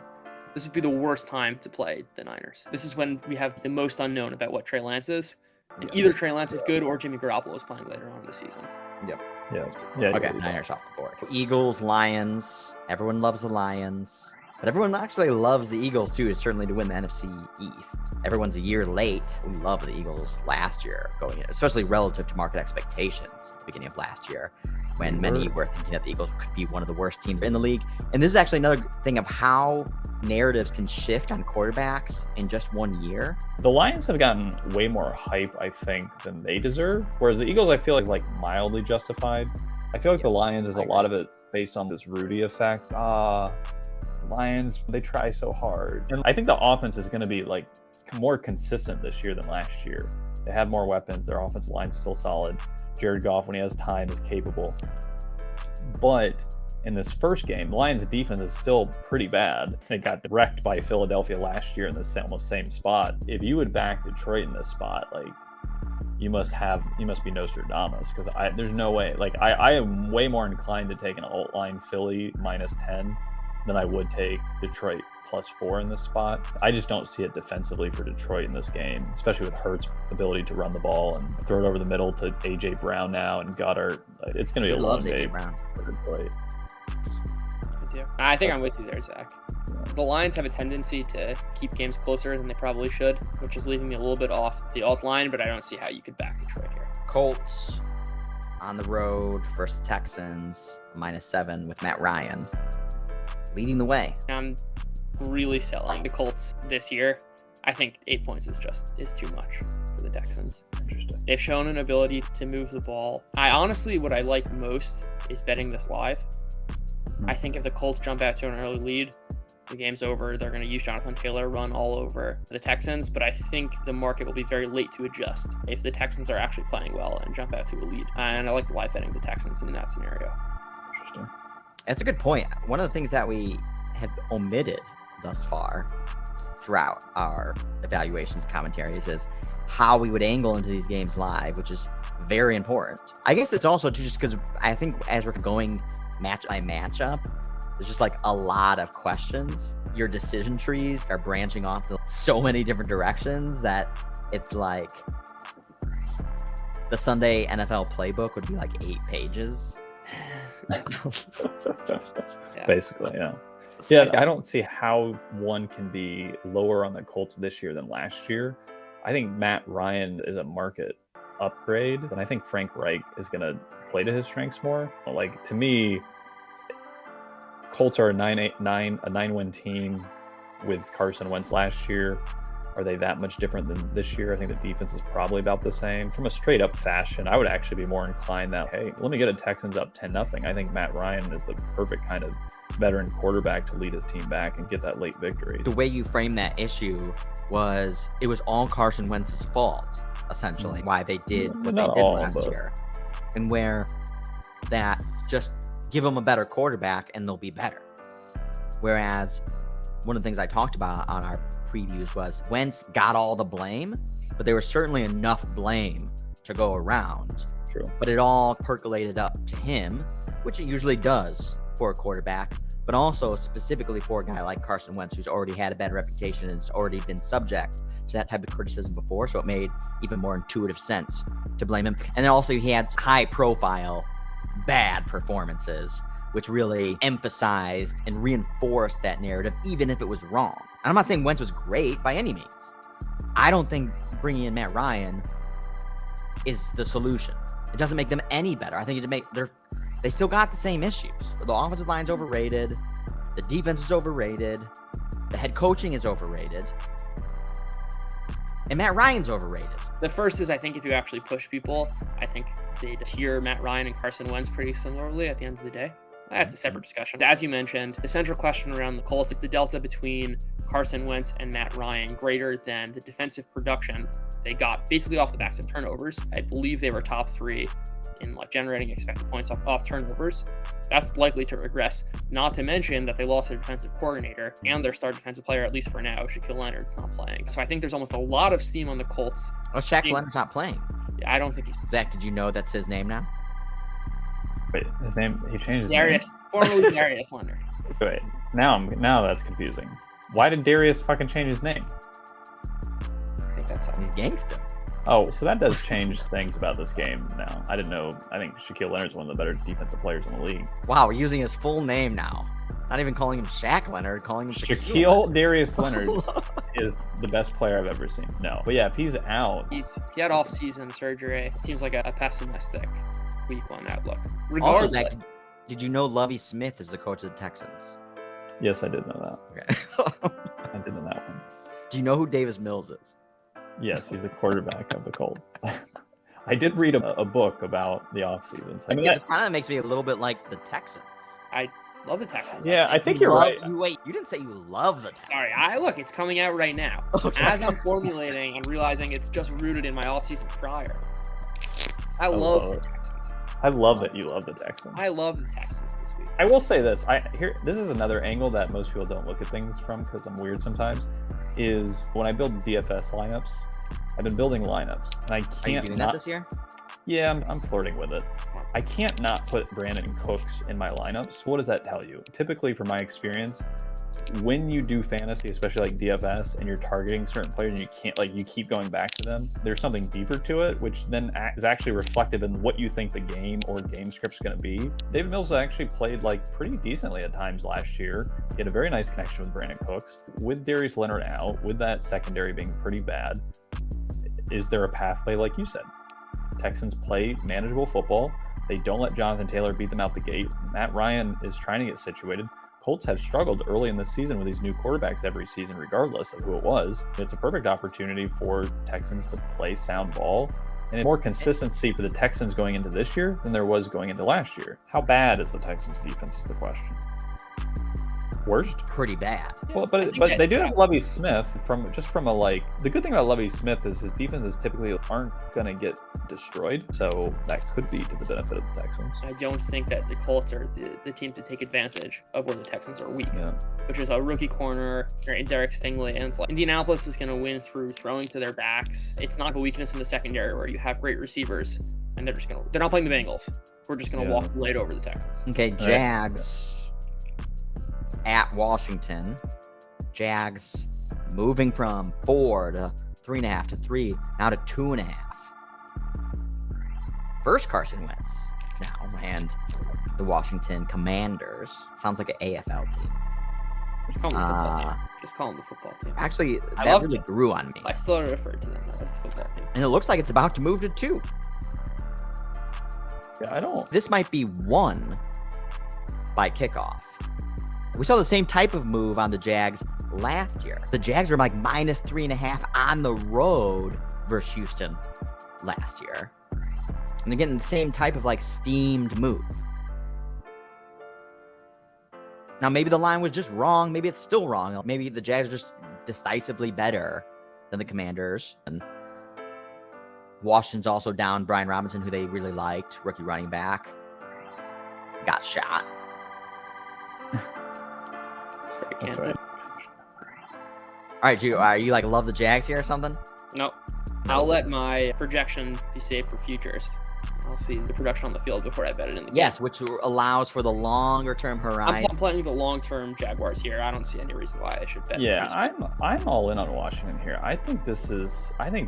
this would be the worst time to play the Niners. This is when we have the most unknown about what Trey Lance is. And either Trey Lance is good or Jimmy Garoppolo is playing later on in the season. Yep. Yeah. Okay, Niners off the board. Eagles, Lions. Everyone loves the Lions. But everyone actually loves the Eagles, too, certainly to win the NFC East. Everyone's a year late. We loved the Eagles last year, going in, especially relative to market expectations at the beginning of last year, when many were thinking that the Eagles could be one of the worst teams in the league. And this is actually another thing of how narratives can shift on quarterbacks in just 1 year. The Lions have gotten way more hype, I think, than they deserve, whereas the Eagles, I feel like mildly justified. I feel like the Lions is a lot of it based on this Rudy effect. Lions, they try so hard. And I think the offense is going to be like more consistent this year than last year. They have more weapons. Their offensive line's still solid. Jared Goff, when he has time, is capable. But in this first game, the Lions' defense is still pretty bad. They got wrecked by Philadelphia last year in the almost same spot. If you would back Detroit in this spot, like, you must be Nostradamus, because there's no way. Like, I am way more inclined to take an alt line Philly -10 than I would take Detroit +4 in this spot. I just don't see it defensively for Detroit in this game, especially with Hurts' ability to run the ball and throw it over the middle to A.J. Brown now and Goddard. It's going to be a long day for Detroit. I think I'm with you there, Zach. The Lions have a tendency to keep games closer than they probably should, which is leaving me a little bit off the alt line, but I don't see how you could back Detroit here. Colts on the road versus Texans -7 with Matt Ryan leading the way. I'm really selling the Colts this year. I think 8 points is too much for the Texans. Interesting. They've shown an ability to move the ball. What I like most is betting this live. I think if the Colts jump out to an early lead, the game's over. They're going to use Jonathan Taylor, run all over the Texans, but I think the market will be very late to adjust if the Texans are actually playing well and jump out to a lead. And I like the live betting the Texans in that scenario. Interesting. That's a good point. One of the things that we have omitted thus far throughout our evaluations commentaries is how we would angle into these games live, which is very important. I guess it's also just because I think as we're going match by matchup, there's just like a lot of questions. Your decision trees are branching off in so many different directions that it's like the Sunday NFL playbook would be like 8 pages. Basically, yeah. I don't see how one can be lower on the Colts this year than last year. I think Matt Ryan is a market upgrade, and I think Frank Reich is going to play to his strengths more. Like, to me, Colts are a 9-win team with Carson Wentz last year. Are they that much different than this year? I think the defense is probably about the same. From a straight up fashion, I would actually be more inclined that, hey, let me get a Texans up 10-0. I think Matt Ryan is the perfect kind of veteran quarterback to lead his team back and get that late victory. The way you framed that issue was it was all Carson Wentz's fault, essentially, why they did what they did last year. And where that just give them a better quarterback and they'll be better. Whereas one of the things I talked about on our previews was Wentz got all the blame, but there was certainly enough blame to go around. True. But it all percolated up to him, which it usually does for a quarterback, but also specifically for a guy like Carson Wentz, who's already had a bad reputation and has already been subject to that type of criticism before. So it made even more intuitive sense to blame him. And then also he had high profile bad performances, which really emphasized and reinforced that narrative, even if it was wrong. And I'm not saying Wentz was great by any means. I don't think bringing in Matt Ryan is the solution. It doesn't make them any better. I think they still got the same issues. The offensive line's overrated. The defense is overrated. The head coaching is overrated. And Matt Ryan's overrated. The first is, I think if you actually push people, I think they just hear Matt Ryan and Carson Wentz pretty similarly at the end of the day. That's a separate discussion. As you mentioned, the central question around the Colts is the delta between Carson Wentz and Matt Ryan greater than the defensive production they got basically off the backs of turnovers. I believe they were top 3 in generating expected points off turnovers. That's likely to regress, not to mention that they lost their defensive coordinator and their star defensive player, at least for now. Shaquille Leonard's not playing. So I think there's almost a lot of steam on the Colts. Oh, Shaq Leonard's not playing. I don't think he's... Zach, did you know that's his name now? Wait, his name, he changed his Darius, name? formerly Darius Leonard. Wait, now that's confusing. Why did Darius fucking change his name? I think that's how He's gangster. Oh, so that does change things about this game now. I didn't know. I think Shaquille Leonard's one of the better defensive players in the league. Wow, we're using his full name now. Not even calling him Shaq Leonard, calling him Shaquille Darius Leonard is the best player I've ever seen. No, but yeah, if he's out, he had off-season surgery. It seems like a pessimistic week 1 outlook. Also, Regardless, Zach, did you know Lovie Smith is the coach of the Texans? yes, I did know that. Okay. I did know that one. Do you know who Davis Mills is? Yes, he's the quarterback of the Colts. I did read a book about the offseason. So, It kind of makes me a little bit like the Texans. I love the Texans. yeah, I think you're right. You didn't say you love the Texans. Sorry, look, it's coming out right now. Okay. As I'm formulating and realizing it's just rooted in my offseason prior. I love the Texans. I love that you love the Texans. I love the Texans this week. I will say this. This is another angle that most people don't look at things from because I'm weird sometimes. Is when I build DFS lineups, I've been building lineups, and I can't. Are you doing that this year? Yeah, I'm flirting with it. I can't not put Brandon Cooks in my lineups. What does that tell you? Typically, from my experience, when you do fantasy, especially like DFS, and you're targeting certain players and you can't, you keep going back to them, there's something deeper to it, which then is actually reflective in what you think the game or game script's going to be. David Mills actually played pretty decently at times last year. He had a very nice connection with Brandon Cooks. With Darius Leonard out, with that secondary being pretty bad, is there a pathway, like you said? Texans play manageable football. They don't let Jonathan Taylor beat them out the gate. Matt Ryan is trying to get situated. Colts have struggled early in the season with these new quarterbacks every season, regardless of who it was. It's a perfect opportunity for Texans to play sound ball and more consistency for the Texans going into this year than there was going into last year. How bad is the Texans defense is the question. Worst? Pretty bad. Well, but they do have Lovie Smith from the good thing about Lovie Smith is his defenses typically aren't going to get destroyed, so that could be to the benefit of the Texans. I don't think that the Colts are the team to take advantage of where the Texans are weak, which is a rookie corner, Derek Stingley, and it's Indianapolis is going to win through throwing to their backs. It's not a weakness in the secondary where you have great receivers, and they're not playing the Bengals. We're just going to walk right over the Texans. Okay, Jags. At Washington, Jags moving from 4 to 3.5 to 3, now to 2.5. First Carson Wentz now, and the Washington Commanders. Sounds like an AFL team. Just call them the football team. Just call them the football team. Actually, that really grew on me. I still refer to them as the football team. And it looks like it's about to move to 2. Yeah, This might be 1 by kickoff. We saw the same type of move on the Jags last year. The Jags were minus 3.5 on the road versus Houston last year. And they're getting the same type of steamed move. Now, maybe the line was just wrong. Maybe it's still wrong. Maybe the Jags are just decisively better than the Commanders. And Washington's also down Brian Robinson, who they really liked, rookie running back. Got shot. That's right. All right, Drew, are you love the Jags here or something? Nope. I'll let my projection be saved for futures. I'll see the production on the field before I bet it in the game. Yes, which allows for the longer term horizon. I'm playing the long-term Jaguars here. I don't see any reason why I should bet. Yeah, I'm all in on Washington here. I think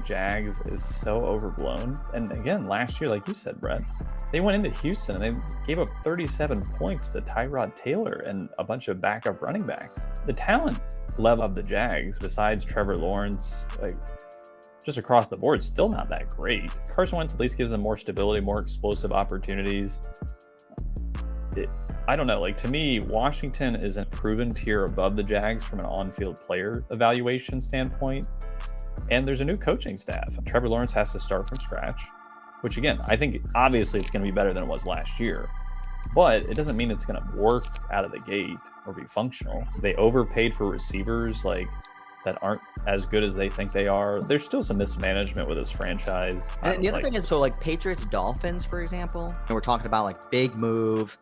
Jags is so overblown. And again, last year, like you said, Brett, they went into Houston and they gave up 37 points to Tyrod Taylor and a bunch of backup running backs. The talent level of the Jags, besides Trevor Lawrence, like just across the board, still not that great. Carson Wentz at least gives them more stability, more explosive opportunities. I don't know. Like, to me, Washington is a proven tier above the Jags from an on-field player evaluation standpoint. And there's a new coaching staff. Trevor Lawrence has to start from scratch, which, again, I think obviously it's going to be better than it was last year. But it doesn't mean it's going to work out of the gate or be functional. They overpaid for receivers that aren't as good as they think they are. There's still some mismanagement with this franchise. And the other thing is, so like Patriots Dolphins, for example, and we're talking about like big move.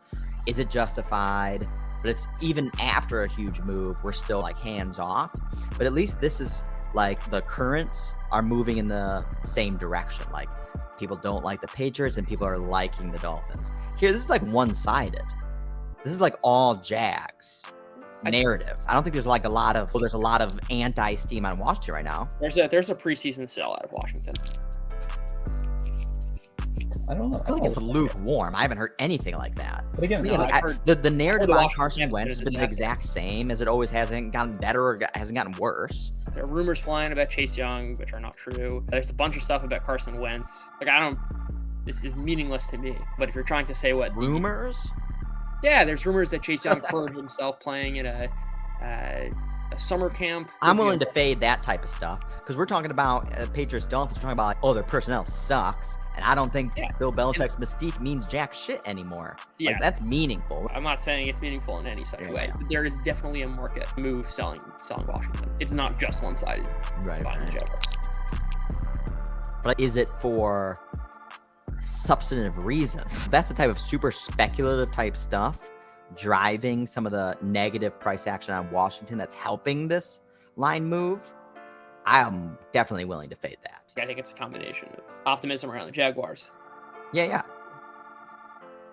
Is it justified? But it's even after a huge move, we're still like hands off. But at least this is like the currents are moving in the same direction. Like people don't like the Patriots and people are liking the Dolphins. Here, this is like one-sided. This is like all Jags narrative. I don't think there's like a lot of anti-steam on Washington right now. There's a preseason sellout of Washington. I don't know. I think it's lukewarm. I haven't heard anything like that. But again, the narrative on Carson Wentz Wentz has been the exact same as it always hasn't gotten better or hasn't gotten worse. There are rumors flying about Chase Young, which are not true. There's a bunch of stuff about Carson Wentz. This is meaningless to me. But if you're trying to say what rumors. Yeah, there's rumors that Chase Young hurt himself playing at a summer camp. I'm willing to fade that type of stuff because we're talking about Patriots Dolphins. We're talking about like, their personnel sucks, and I don't think Bill Belichick's mystique means jack shit anymore. Yeah, like, that's meaningful. I'm not saying it's meaningful in any such way. There is definitely a market move selling Washington. It's not just one-sided. Right. The but is it for substantive reasons? That's the type of super speculative type stuff driving some of the negative price action on Washington that's helping this line move. I am definitely willing to fade that. I think it's a combination of optimism around the Jaguars. Yeah.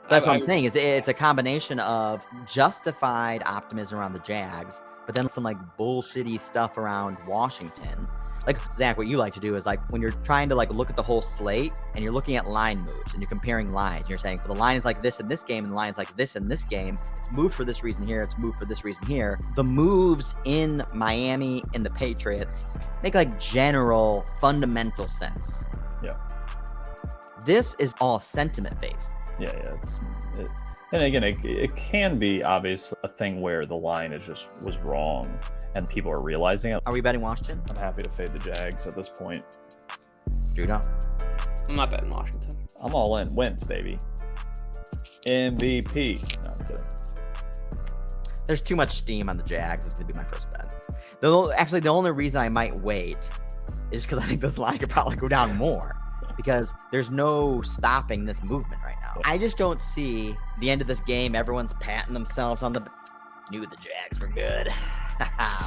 That's what I'm saying is it's a combination of justified optimism around the Jags, but then some like bullshitty stuff around Washington. Like, Zach, what you like to do is like when you're trying to like look at the whole slate and you're looking at line moves and you're comparing lines, you're saying, well, the line is like this in this game and the line is like this in this game. It's moved for this reason here. It's moved for this reason here. The moves in Miami and the Patriots make like general fundamental sense. Yeah. This is all sentiment based. Yeah. And again, it can be obvious a thing where the line was wrong and people are realizing it. Are we betting Washington? I'm happy to fade the Jags at this point. Drew, no. I'm not betting Washington. I'm all in. Wentz, baby. MVP. No, I'm kidding. There's too much steam on the Jags. It's going to be my first bet. Actually, the only reason I might wait is because I think this line could probably go down more because there's no stopping this movement right now. I just don't see the end of this game. Everyone's patting themselves on the... Knew the Jags were good.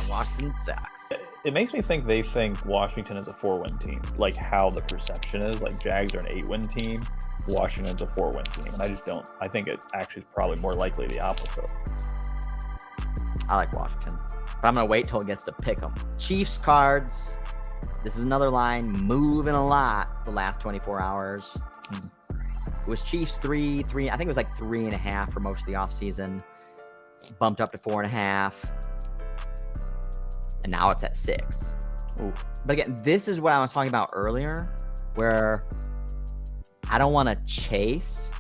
Washington sucks. It makes me think they think Washington is a 4-win team, like how the perception is. Like Jags are an 8-win team, Washington's a 4-win team, and I just don't. I think it actually is probably more likely the opposite. I like Washington, but I'm gonna wait till it gets to pick them. Chiefs Cards. This is another line moving a lot the last 24 hours. It was Chiefs 3. I think it was like 3.5 for most of the offseason. Bumped up to 4.5. And now it's at 6. Ooh. But again, this is what I was talking about earlier, where I don't want to chase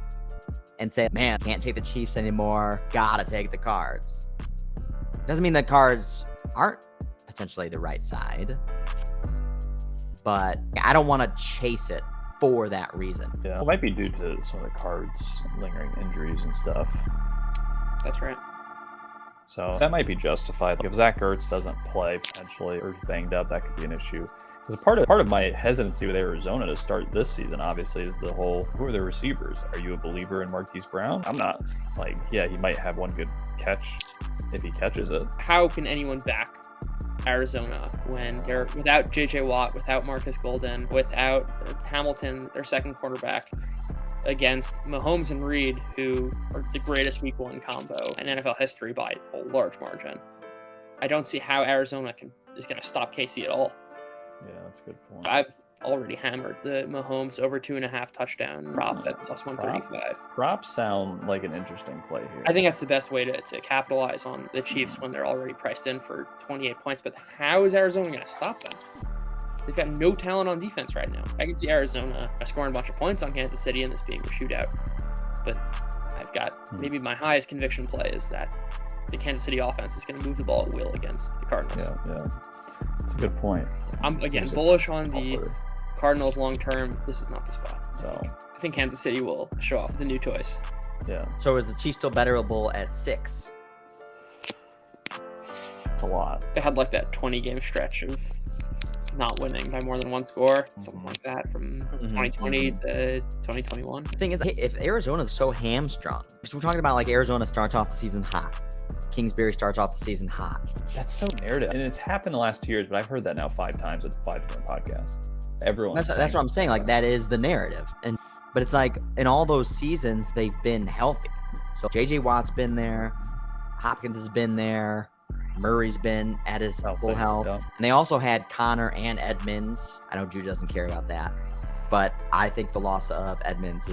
and say, man, can't take the Chiefs anymore. Gotta take the Cards. Doesn't mean the Cards aren't potentially the right side, but I don't want to chase it for that reason. Yeah, it might be due to some of the Cards' lingering injuries and stuff. That's right. So that might be justified. Like if Zach Ertz doesn't play potentially or is banged up, that could be an issue. Because part of my hesitancy with Arizona to start this season, obviously, is the whole, who are their receivers? Are you a believer in Marquise Brown? I'm not. Like, yeah, he might have one good catch if he catches it. How can anyone back Arizona when they're without J.J. Watt, without Marcus Golden, without Hamilton, their second quarterback? against Mahomes and Reed, who are the greatest week 1 combo in NFL history by a large margin. I don't see how Arizona is going to stop KC at all. Yeah, that's a good point. I've already hammered the Mahomes over 2.5 touchdown prop at plus 135. Props sound like an interesting play here. I think that's the best way to capitalize on the Chiefs when they're already priced in for 28 points. But how is Arizona going to stop them? They've got no talent on defense right now. I can see Arizona scoring a bunch of points on Kansas City and this being a shootout. But I've got maybe my highest conviction play is that the Kansas City offense is going to move the ball at will against the Cardinals. Yeah. That's a good point. I'm, again, bullish on the Cardinals long term. This is not the spot. So I think Kansas City will show off the new toys. Yeah. So is the Chiefs still betterable at 6? It's a lot. They had like that 20-game stretch of not winning by more than 1 score, something like that, from 2020 to 2021. The thing is, if Arizona's so hamstrung, because we're talking about like Arizona starts off the season hot, Kingsbury starts off the season hot. That's so narrative, and it's happened the last 2 years. But I've heard that now 5 times at 5 different podcasts. Everyone. That's what I'm saying. Like that is the narrative, but it's like in all those seasons they've been healthy. So JJ Watt's been there, Hopkins has been there, Murray's been at his full health, and they also had Connor and Edmonds. I know Drew doesn't care about that, but I think the loss of Edmonds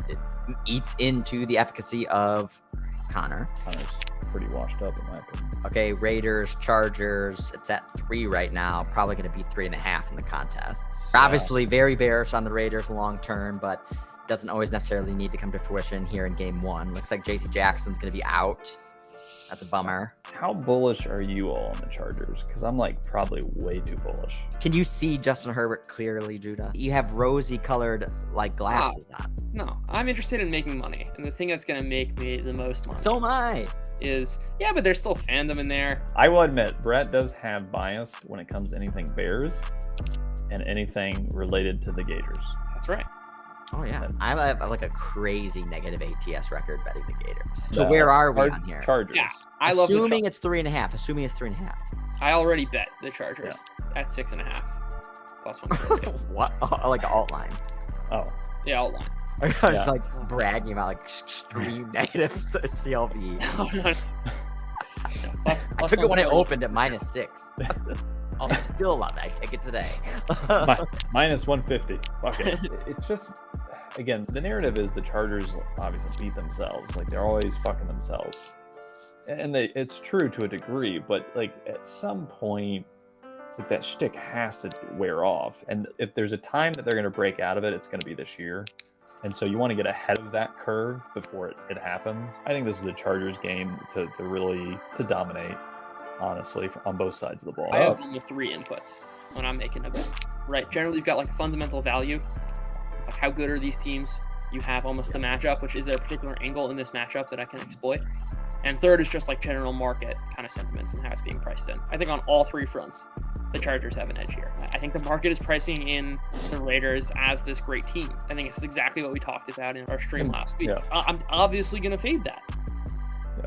it eats into the efficacy of Connor. Connor's pretty washed up in my opinion. Okay, Raiders, Chargers, it's at 3 right now. Probably going to be 3.5 in the contests. Yeah. Obviously, very bearish on the Raiders long term, but doesn't always necessarily need to come to fruition here in game 1. Looks like J.C. Jackson's going to be out. That's a bummer. How bullish are you all on the Chargers? Because I'm like probably way too bullish. Can you see Justin Herbert clearly, Judah? You have rosy colored like glasses on. No, I'm interested in making money. And the thing that's going to make me the most money So am I. is, but there's still fandom in there. I will admit, Brett does have bias when it comes to anything Bears and anything related to the Gators. That's right. Oh, yeah. I have like a crazy negative ATS record betting the Gators. So where are we on here? Chargers. Yeah, I love Assuming it's 3.5. Assuming it's 3.5. I already bet the Chargers at 6.5 plus 130. What? Oh, like an alt line. Oh. Yeah, alt line. I was just like bragging about like extreme negative CLV. I took it when it opened at -6. Oh, I still love it. I take it today. Minus 150. Fuck it. It's just, again, the narrative is the Chargers obviously beat themselves. Like, they're always fucking themselves. And it's true to a degree, but like at some point, like that shtick has to wear off. And if there's a time that they're going to break out of it, it's going to be this year. And so you want to get ahead of that curve before it happens. I think this is a Chargers game to really dominate, honestly, on both sides of the ball. I have only 3 inputs when I'm making a bet. Right. Generally, you've got like a fundamental value. Like how good are these teams? You have almost the matchup, which is there a particular angle in this matchup that I can exploit? And third is just like general market kind of sentiments and how it's being priced in. I think on all 3 fronts, the Chargers have an edge here. I think the market is pricing in the Raiders as this great team. I think it's exactly what we talked about in our stream last week. Yeah. I'm obviously going to fade that. Yeah.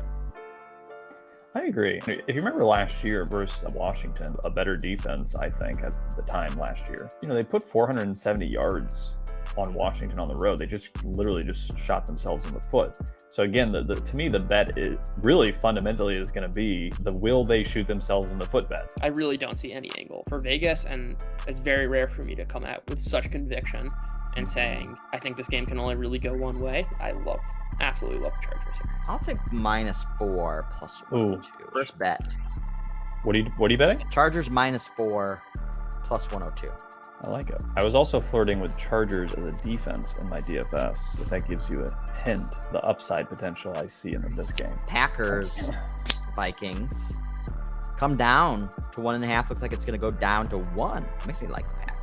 I agree. If you remember last year versus Washington, a better defense, I think, at the time last year, they put 470 yards on Washington on the road. They just literally just shot themselves in the foot. So again, to me, the bet is really fundamentally is going to be the will they shoot themselves in the foot bet. I really don't see any angle for Vegas, and it's very rare for me to come out with such conviction and saying, I think this game can only really go one way. I absolutely love the Chargers here. I'll take -4 plus 102. First bet. What are you betting? Chargers -4 plus 102. I like it. I was also flirting with Chargers as a defense in my DFS. If that gives you a hint, the upside potential I see in this game. Packers, Vikings, come down to 1.5. Looks like it's going to go down to 1. Makes me like the Packers.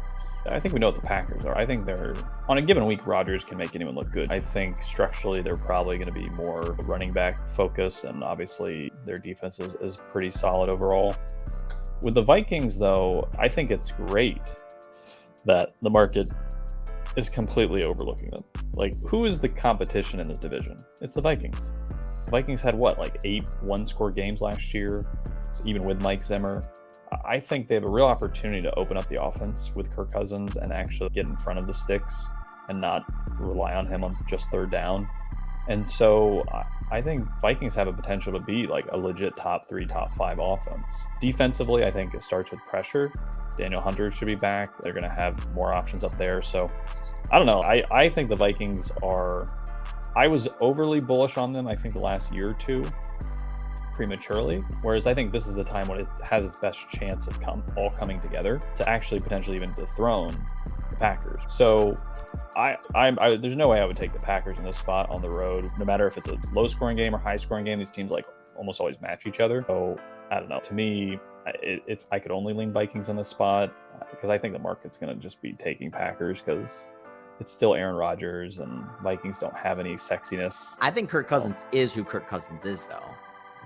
I think we know what the Packers are. I think they're, on a given week, Rodgers can make anyone look good. I think structurally they're probably going to be more running back focus, and obviously their defense is pretty solid overall. With the Vikings, though, I think it's great that the market is completely overlooking them. Like, who is the competition in this division? It's the Vikings. The Vikings had 8 one-score games last year, so even with Mike Zimmer. I think they have a real opportunity to open up the offense with Kirk Cousins and actually get in front of the sticks and not rely on him on just third down. And so I think Vikings have a potential to be like a legit top 3, top 5 offense. Defensively, I think it starts with pressure. Daniel Hunter should be back. They're going to have more options up there. So I don't know. I think the Vikings I was overly bullish on them, I think, the last year or two prematurely. Whereas I think this is the time when it has its best chance of all coming together to actually potentially even dethrone the Packers. So there's no way I would take the Packers in this spot on the road, no matter if it's a low scoring game or high scoring game. These teams like almost always match each other. So I don't know. To me, I could only lean Vikings on this spot because I think the market's going to just be taking Packers because it's still Aaron Rodgers and Vikings don't have any sexiness. I think Kirk Cousins is who Kirk Cousins is, though,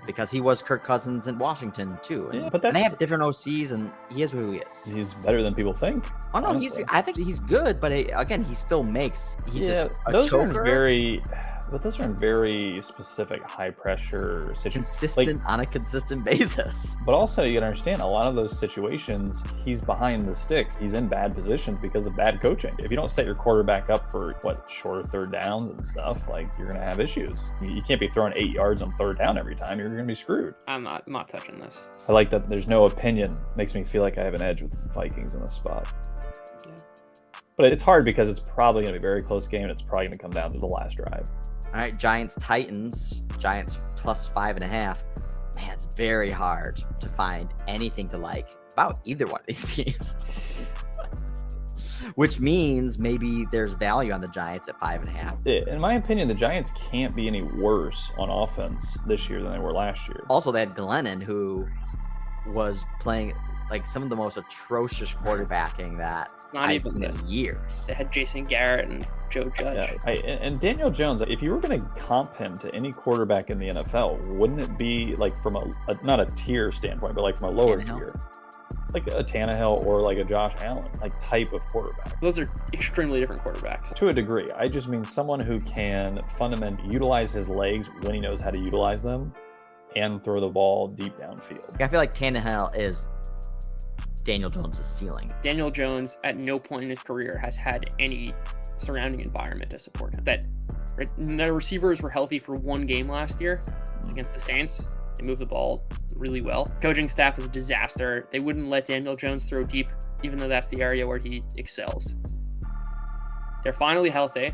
because he was Kirk Cousins in Washington too. And, Yeah, but and they have different OCs, and he is who he is. He's better than people think. Oh no, honestly. I think he's good, but again, he still makes. He's just a those choker. those are in very specific high pressure situations. Consistent on a consistent basis. But also, you gotta understand, a lot of those situations, he's behind the sticks. He's in bad positions because of bad coaching. If you don't set your quarterback up for shorter third downs and stuff, like, you're gonna have issues. You can't be throwing 8 yards on third down every time. You're gonna be screwed. I'm not touching this. I like that there's no opinion. Makes me feel like I have an edge with Vikings in this spot. Yeah. But it's hard because it's probably gonna be a very close game and it's probably gonna come down to the last drive. All right, Giants Titans. Giants plus 5.5. Man, it's very hard to find anything to like about either one of these teams. Which means maybe there's value on the Giants at 5.5. In my opinion, the Giants can't be any worse on offense this year than they were last year. Also, they had Glennon, who was playing like some of the most atrocious quarterbacking that I've seen in years. They had Jason Garrett and Joe Judge. Yeah, and Daniel Jones, if you were going to comp him to any quarterback in the NFL, wouldn't it be like from not a tier standpoint, but like from a lower tier? Like a Tannehill or like a Josh Allen, like type of quarterback. Those are extremely different quarterbacks. To a degree. I just mean someone who can fundamentally utilize his legs when he knows how to utilize them and throw the ball deep downfield. I feel like Tannehill is Daniel Jones' ceiling. Daniel Jones at no point in his career has had any surrounding environment to support him. The receivers were healthy for one game last year against the Saints. They moved the ball really well. Coaching staff was a disaster. They wouldn't let Daniel Jones throw deep, even though that's the area where he excels. They're finally healthy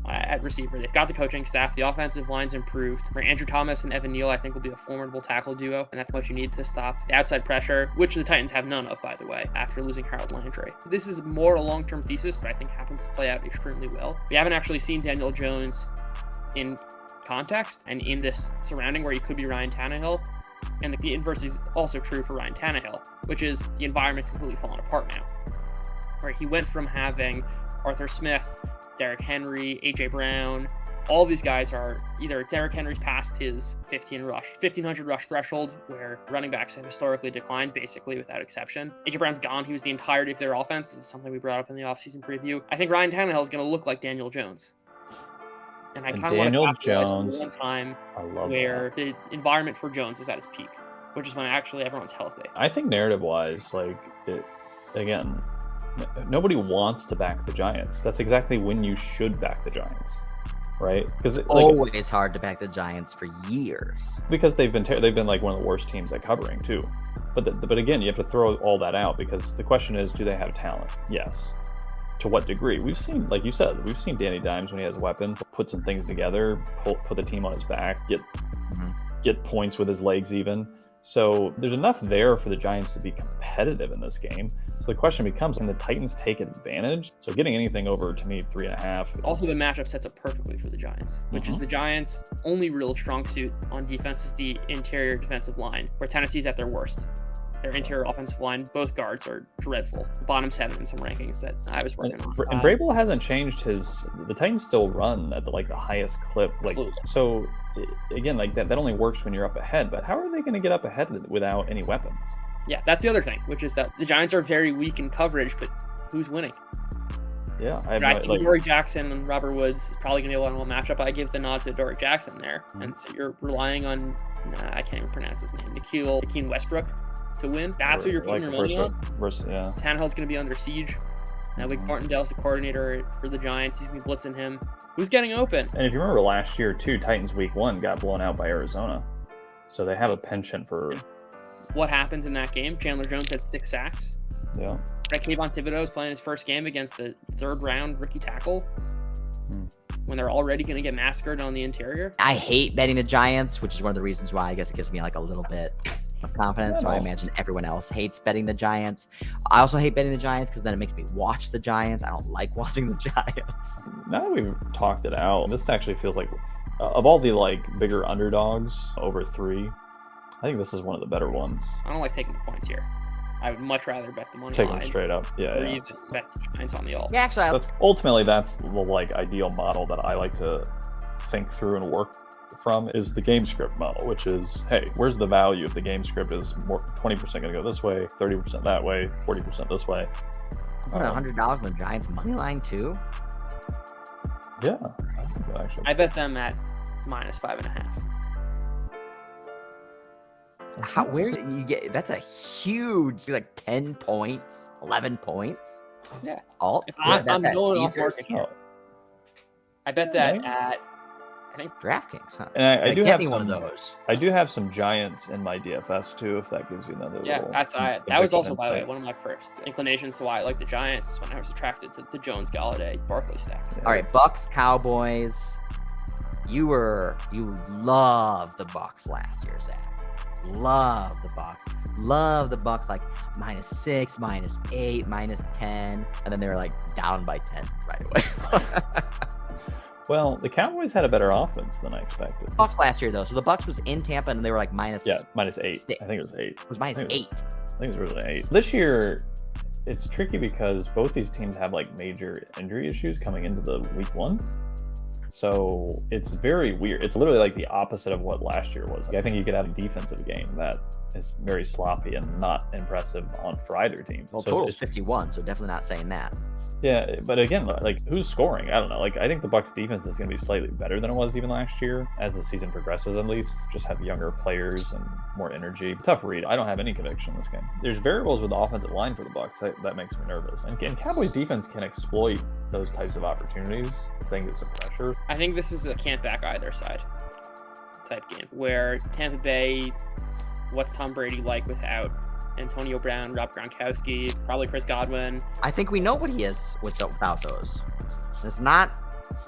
at receiver. They've got the coaching staff. The offensive line's improved. Andrew Thomas and Evan Neal, I think, will be a formidable tackle duo, and that's what you need to stop the outside pressure, which the Titans have none of, by the way, after losing Harold Landry. This is more a long-term thesis, but I think happens to play out extremely well. We haven't actually seen Daniel Jones in context and in this surrounding where he could be Ryan Tannehill. And the inverse is also true for Ryan Tannehill, which is the environment's completely fallen apart now. Right? He went from having Arthur Smith, Derrick Henry, A.J. Brown. All of these guys are either Derrick Henry's past his 1,500 rush threshold, where running backs have historically declined, basically without exception. A.J. Brown's gone. He was the entirety of their offense. This is something we brought up in the offseason preview. I think Ryan Tannehill is going to look like Daniel Jones. And I kind of want to capitalize on one time where the environment for Jones is at its peak, which is when actually everyone's healthy. I think narrative-wise, again, nobody wants to back the Giants. That's exactly when you should back the Giants, right? Because always hard to back the Giants for years. Because they've been like one of the worst teams at covering too. But again, you have to throw all that out because the question is, do they have talent? Yes. To what degree? We've seen, like you said, we've seen Danny Dimes when he has weapons, put some things together, put the team on his back, get points with his legs even. So there's enough there for the Giants to be competitive in this game. So the question becomes, can the Titans take advantage? So getting anything over, to me, 3.5. Also, the matchup sets up perfectly for the Giants, which is the Giants' only real strong suit on defense is the interior defensive line, where Tennessee's at their worst. Their interior offensive line, both guards are dreadful. Bottom 7 in some rankings that I was working on. And Vrabel hasn't changed the Titans still run at the highest clip. So again, that only works when you're up ahead, but how are they going to get up ahead without any weapons? Yeah, that's the other thing, which is that the Giants are very weak in coverage, but who's winning? Yeah, I think Dory Jackson and Robert Woods is probably going to be a 1-1 matchup. I give the nod to Dory Jackson there. And so you're relying on, I can't even pronounce his name, Nakeem Westbrook to win. That's what you're putting your money on. Yeah. Tannehill's going to be under siege. Now Wink Martindale's the coordinator for the Giants. He's going to be blitzing him. Who's getting open? And if you remember last year, too, Titans week 1 got blown out by Arizona. So they have a penchant for... What happened in that game? Chandler Jones had 6 sacks. Yeah. Kayvon Thibodeau is playing his first game against the 3rd-round rookie tackle when they're already going to get massacred on the interior. I hate betting the Giants, which is one of the reasons why I guess it gives me like a little bit of confidence. So I imagine everyone else hates betting the Giants. I also hate betting the Giants because then it makes me watch the Giants. I don't like watching the Giants. Now that we've talked it out, this actually feels like, of all the like bigger underdogs over 3, I think this is one of the better ones. I don't like taking the points here. I would much rather bet the money Take line. them straight up. Yeah, Or yeah. even bet the Giants on the alt. Yeah, actually, Ultimately, that's the like ideal model that I like to think through and work from is the game script model, which is, hey, where's the value if the game script is more 20% going to go this way, 30% that way, 40% this way. $100 on the Giants money line too. Yeah, I think that actually. I bet them at -5.5. Where did you get? That's a huge, like 10 points, 11 points. Yeah. Alt. If I'm That's at going off Caesars. market here. I bet that at, I think, DraftKings, huh? And I do get have me some, one of those. I do have some Giants in my DFS too, if that gives you another. yeah, little that was also, by the way, insight. one of my first inclinations to why I like the Giants is when I was attracted to the Jones Galladay Barkley stack. Yeah, All right, Bucks, Cowboys. You loved the Bucks last year, Zach. Love the Bucks. Love the Bucks like -6, -8, -10, and then they were like down by 10 right away. Well, the Cowboys had a better offense than I expected. Bucks last year though, so the Bucks was in Tampa and they were like minus. Yeah, -8. Six. I think it was 8. It was -8. I think it was really 8. This year, it's tricky because both these teams have like major injury issues coming into the week 1. So it's very weird. It's literally like the opposite of what last year was. I think you could have a defensive game that is very sloppy and not impressive for either team. Well, So total's it's 51, so definitely not saying that. Yeah, but again, like who's scoring? I don't know. Like I think the Bucks defense is going to be slightly better than it was even last year as the season progresses. At least just have younger players and more energy. Tough read. I don't have any conviction in this game. There's variables with the offensive line for the Bucks that makes me nervous. And Cowboys defense can exploit those types of opportunities. Things get some pressure. I think this is a can't back either side type game where Tampa Bay, what's Tom Brady like without Antonio Brown, Rob Gronkowski, probably Chris Godwin. I think we know what he is without those. It's not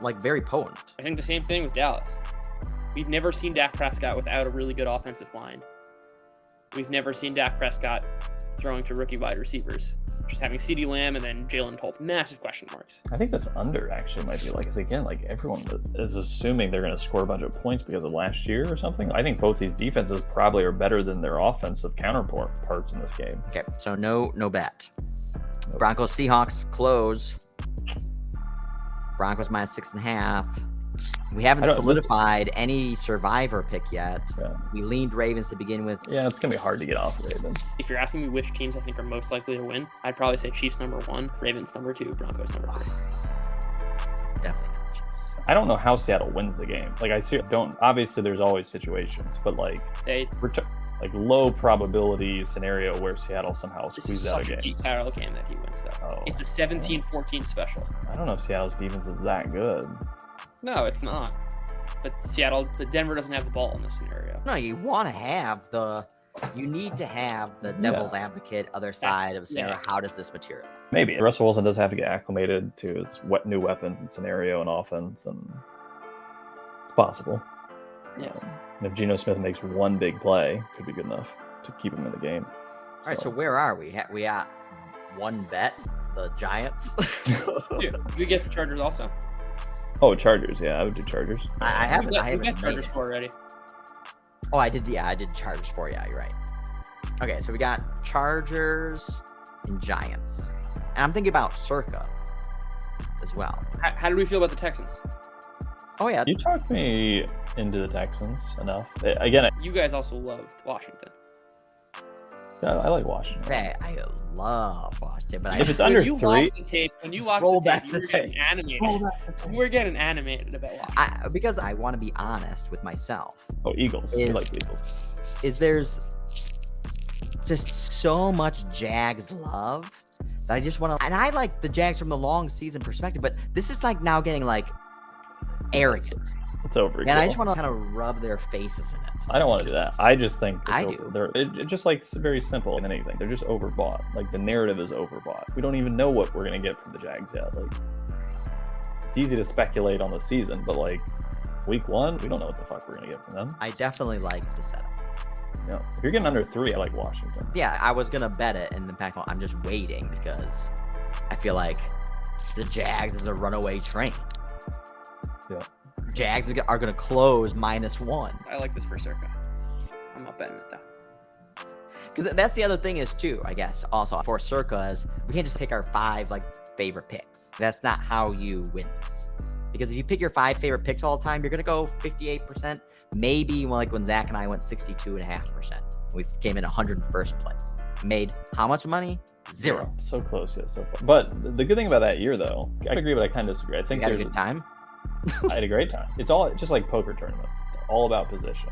like very potent. I think the same thing with Dallas. We've never seen Dak Prescott without a really good offensive line. We've never seen Dak Prescott throwing to rookie wide receivers. Just having CeeDee Lamb and then Jalen Tolp, massive question marks. I think this under actually might be like, because again, like everyone is assuming they're going to score a bunch of points because of last year or something. I think both these defenses probably are better than their offensive counterparts in this game. Okay, so no bet. Nope. Broncos, Seahawks, close. Broncos -6.5. We haven't solidified any survivor pick yet. Yeah. We leaned Ravens to begin with. Yeah, it's going to be hard to get off Ravens. If you're asking me which teams I think are most likely to win, I'd probably say Chiefs number 1, Ravens number 2, Broncos number 3. Definitely not Chiefs. I don't know how Seattle wins the game. Like obviously there's always situations, but like low probability scenario where Seattle somehow This is squeezes out a such a game. deep Seattle game that he wins though. Oh, It's a 17-14 special. I don't know if Seattle's defense is that good. No, it's not. But Denver doesn't have the ball in this scenario. No, you want to have you need to have the devil's advocate other side of scenario. Yeah. How does this materialize? Maybe Russell Wilson does have to get acclimated to his new weapons and scenario and offense, and it's possible. Yeah. And if Geno Smith makes one big play, could be good enough to keep him in the game. All right, so where are we? We at one bet, the Giants. Dude, we get the Chargers also. Oh, Chargers. Yeah, I would do Chargers. I haven't. We I haven't got made Chargers it. for already. Oh, I did. Yeah, I did Chargers for. Yeah, you're right. Okay, so we got Chargers and Giants, and I'm thinking about Circa as well. How do we feel about the Texans? Oh yeah, You talked me into the Texans enough. Again, You guys also loved Washington. I like Washington. say I love Washington, but If it's When under you 3, watched the tape, when you watched Roll the back tape, the you were getting tape. animated. You were getting animated about Washington. because I want to be honest with myself. Eagles. We Is- like the Eagles. Is there's just so much Jags love that I just want to. And I like the Jags from the long season perspective, but this is like now getting like arrogant. It's over. And I just want to kind of rub their faces in it. I don't want to do that. I just think I do. It's just like very simple than anything. They're just overbought. Like the narrative is overbought. We don't even know what we're gonna get from the Jags yet. Like it's easy to speculate on the season, but like week 1, we don't know what the fuck we're gonna get from them. I definitely like the setup. Yeah, if you're getting under 3, I like Washington. Yeah, I was gonna bet it, and in fact, I'm just waiting because I feel like the Jags is a runaway train. Yeah. Jags are going to close -1. I like this for Circa. I'm not betting it though. Because that's the other thing is too, I guess, also for Circa is we can't just pick our 5 like favorite picks. That's not how you win this. Because if you pick your 5 favorite picks all the time, you're going to go 58%. Maybe like when Zach and I went 62.5%. We came in 101st place. Made how much money? 0. Yeah, so close, yeah, so far. But the good thing about that year, though, I agree, but I kind of disagree. I think you had a good time. I had a great time. It's all just like poker tournaments. It's all about position.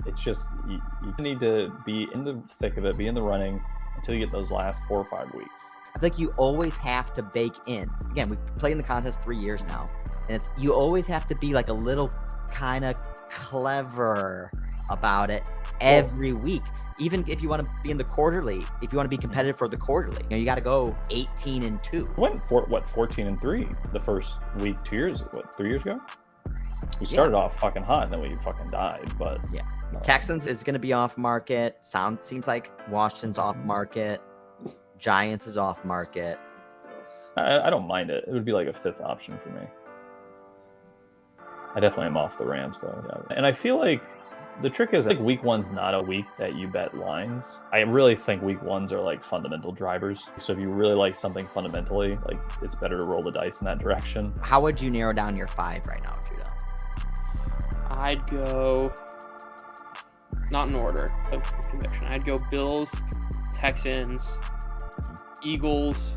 It's just you need to be in the thick of it, be in the running until you get those last 4 or 5 weeks. I think you always have to bake in. Again, we've played in the contest 3 years now, and you always have to be like a little kind of clever about it every week. Even if you want to be in the quarterly, if you want to be competitive for the quarterly, you got to go 18-2. We went 14-3 the first week 3 years ago? We started off fucking hot and then we fucking died, but yeah. Texans is going to be off market. Seems like Washington's off market. Giants is off market. I don't mind it. It would be like a 5th option for me. I definitely am off the Rams though. Yeah. And I feel like the trick is like week 1's not a week that you bet lines. I really think week 1s are like fundamental drivers. So if you really like something fundamentally, like it's better to roll the dice in that direction. How would you narrow down your 5 right now, Judah? I'd go not in order of conviction. I'd go Bills, Texans, Eagles,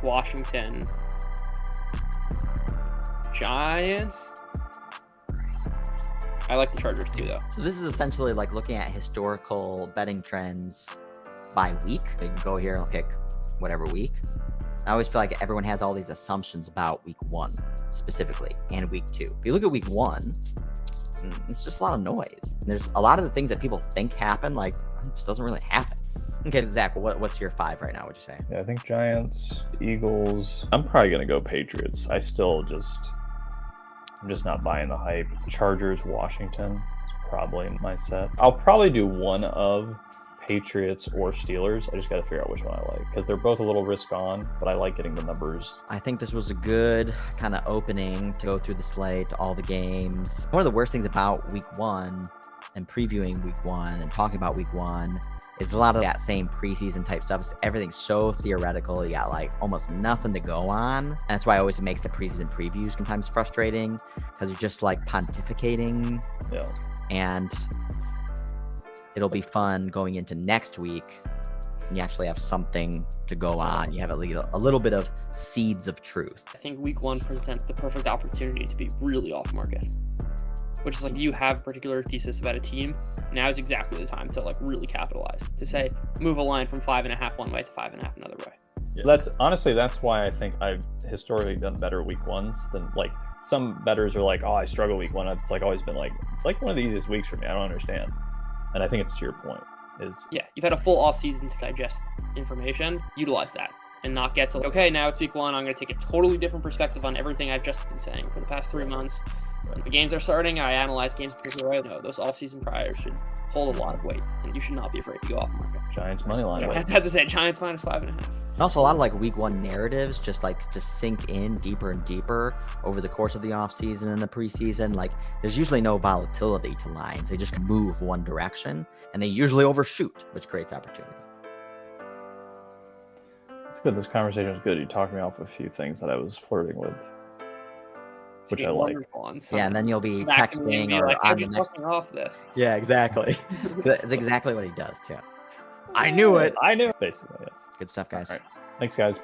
Washington, Giants. I like the Chargers too, though. So this is essentially like looking at historical betting trends by week. You can go here and pick whatever week. I always feel like everyone has all these assumptions about week 1 specifically and week 2. If you look at week 1, it's just a lot of noise. There's a lot of the things that people think happen, like it just doesn't really happen. Okay, Zach, what's your 5 right now, would you say? Yeah, I think Giants, Eagles. I'm probably going to go Patriots. I'm just not buying the hype. Chargers, Washington is probably my set. I'll probably do one of Patriots or Steelers. I just got to figure out which one I like because they're both a little risk on, but I like getting the numbers. I think this was a good kind of opening to go through the slate, all the games. One of the worst things about week 1 and previewing week 1 and talking about week 1 is a lot of that same preseason type stuff. Everything's so theoretical. You got like almost nothing to go on. And that's why it always makes the preseason previews sometimes frustrating because you're just like pontificating. Yeah. And it'll be fun going into next week and you actually have something to go on. You have at least a little bit of seeds of truth. I think week 1 presents the perfect opportunity to be really off market. Which is like you have a particular thesis about a team. Now is exactly the time to like really capitalize. To say move a line from 5.5 one way to 5.5 another way. Yeah. That's why I think I've historically done better week 1s than like some bettors are like, oh, I struggle week 1. It's like always been like it's like one of the easiest weeks for me. I don't understand. And I think it's to your point. Yeah, you've had a full off season to digest information. Utilize that. And not get to like, okay, now it's week 1. I'm going to take a totally different perspective on everything I've just been saying for the past 3 months. When the games are starting, I analyze games particularly. No, those off-season priors should hold a lot of weight, and you should not be afraid to go off market. Giants money line. I have to say, Giants -5.5. And also a lot of like week 1 narratives just sink in deeper and deeper over the course of the offseason and the preseason. Like there's usually no volatility to lines. They just move one direction, and they usually overshoot, which creates opportunity. It's good. This conversation is good. You talked me off a few things that I was flirting with. Which I like. Yeah, and then you'll be texting or like, on the next. Off this. Yeah, exactly. That's exactly what he does too. I knew it. Basically, yes. Good stuff, guys. All right. Thanks, guys.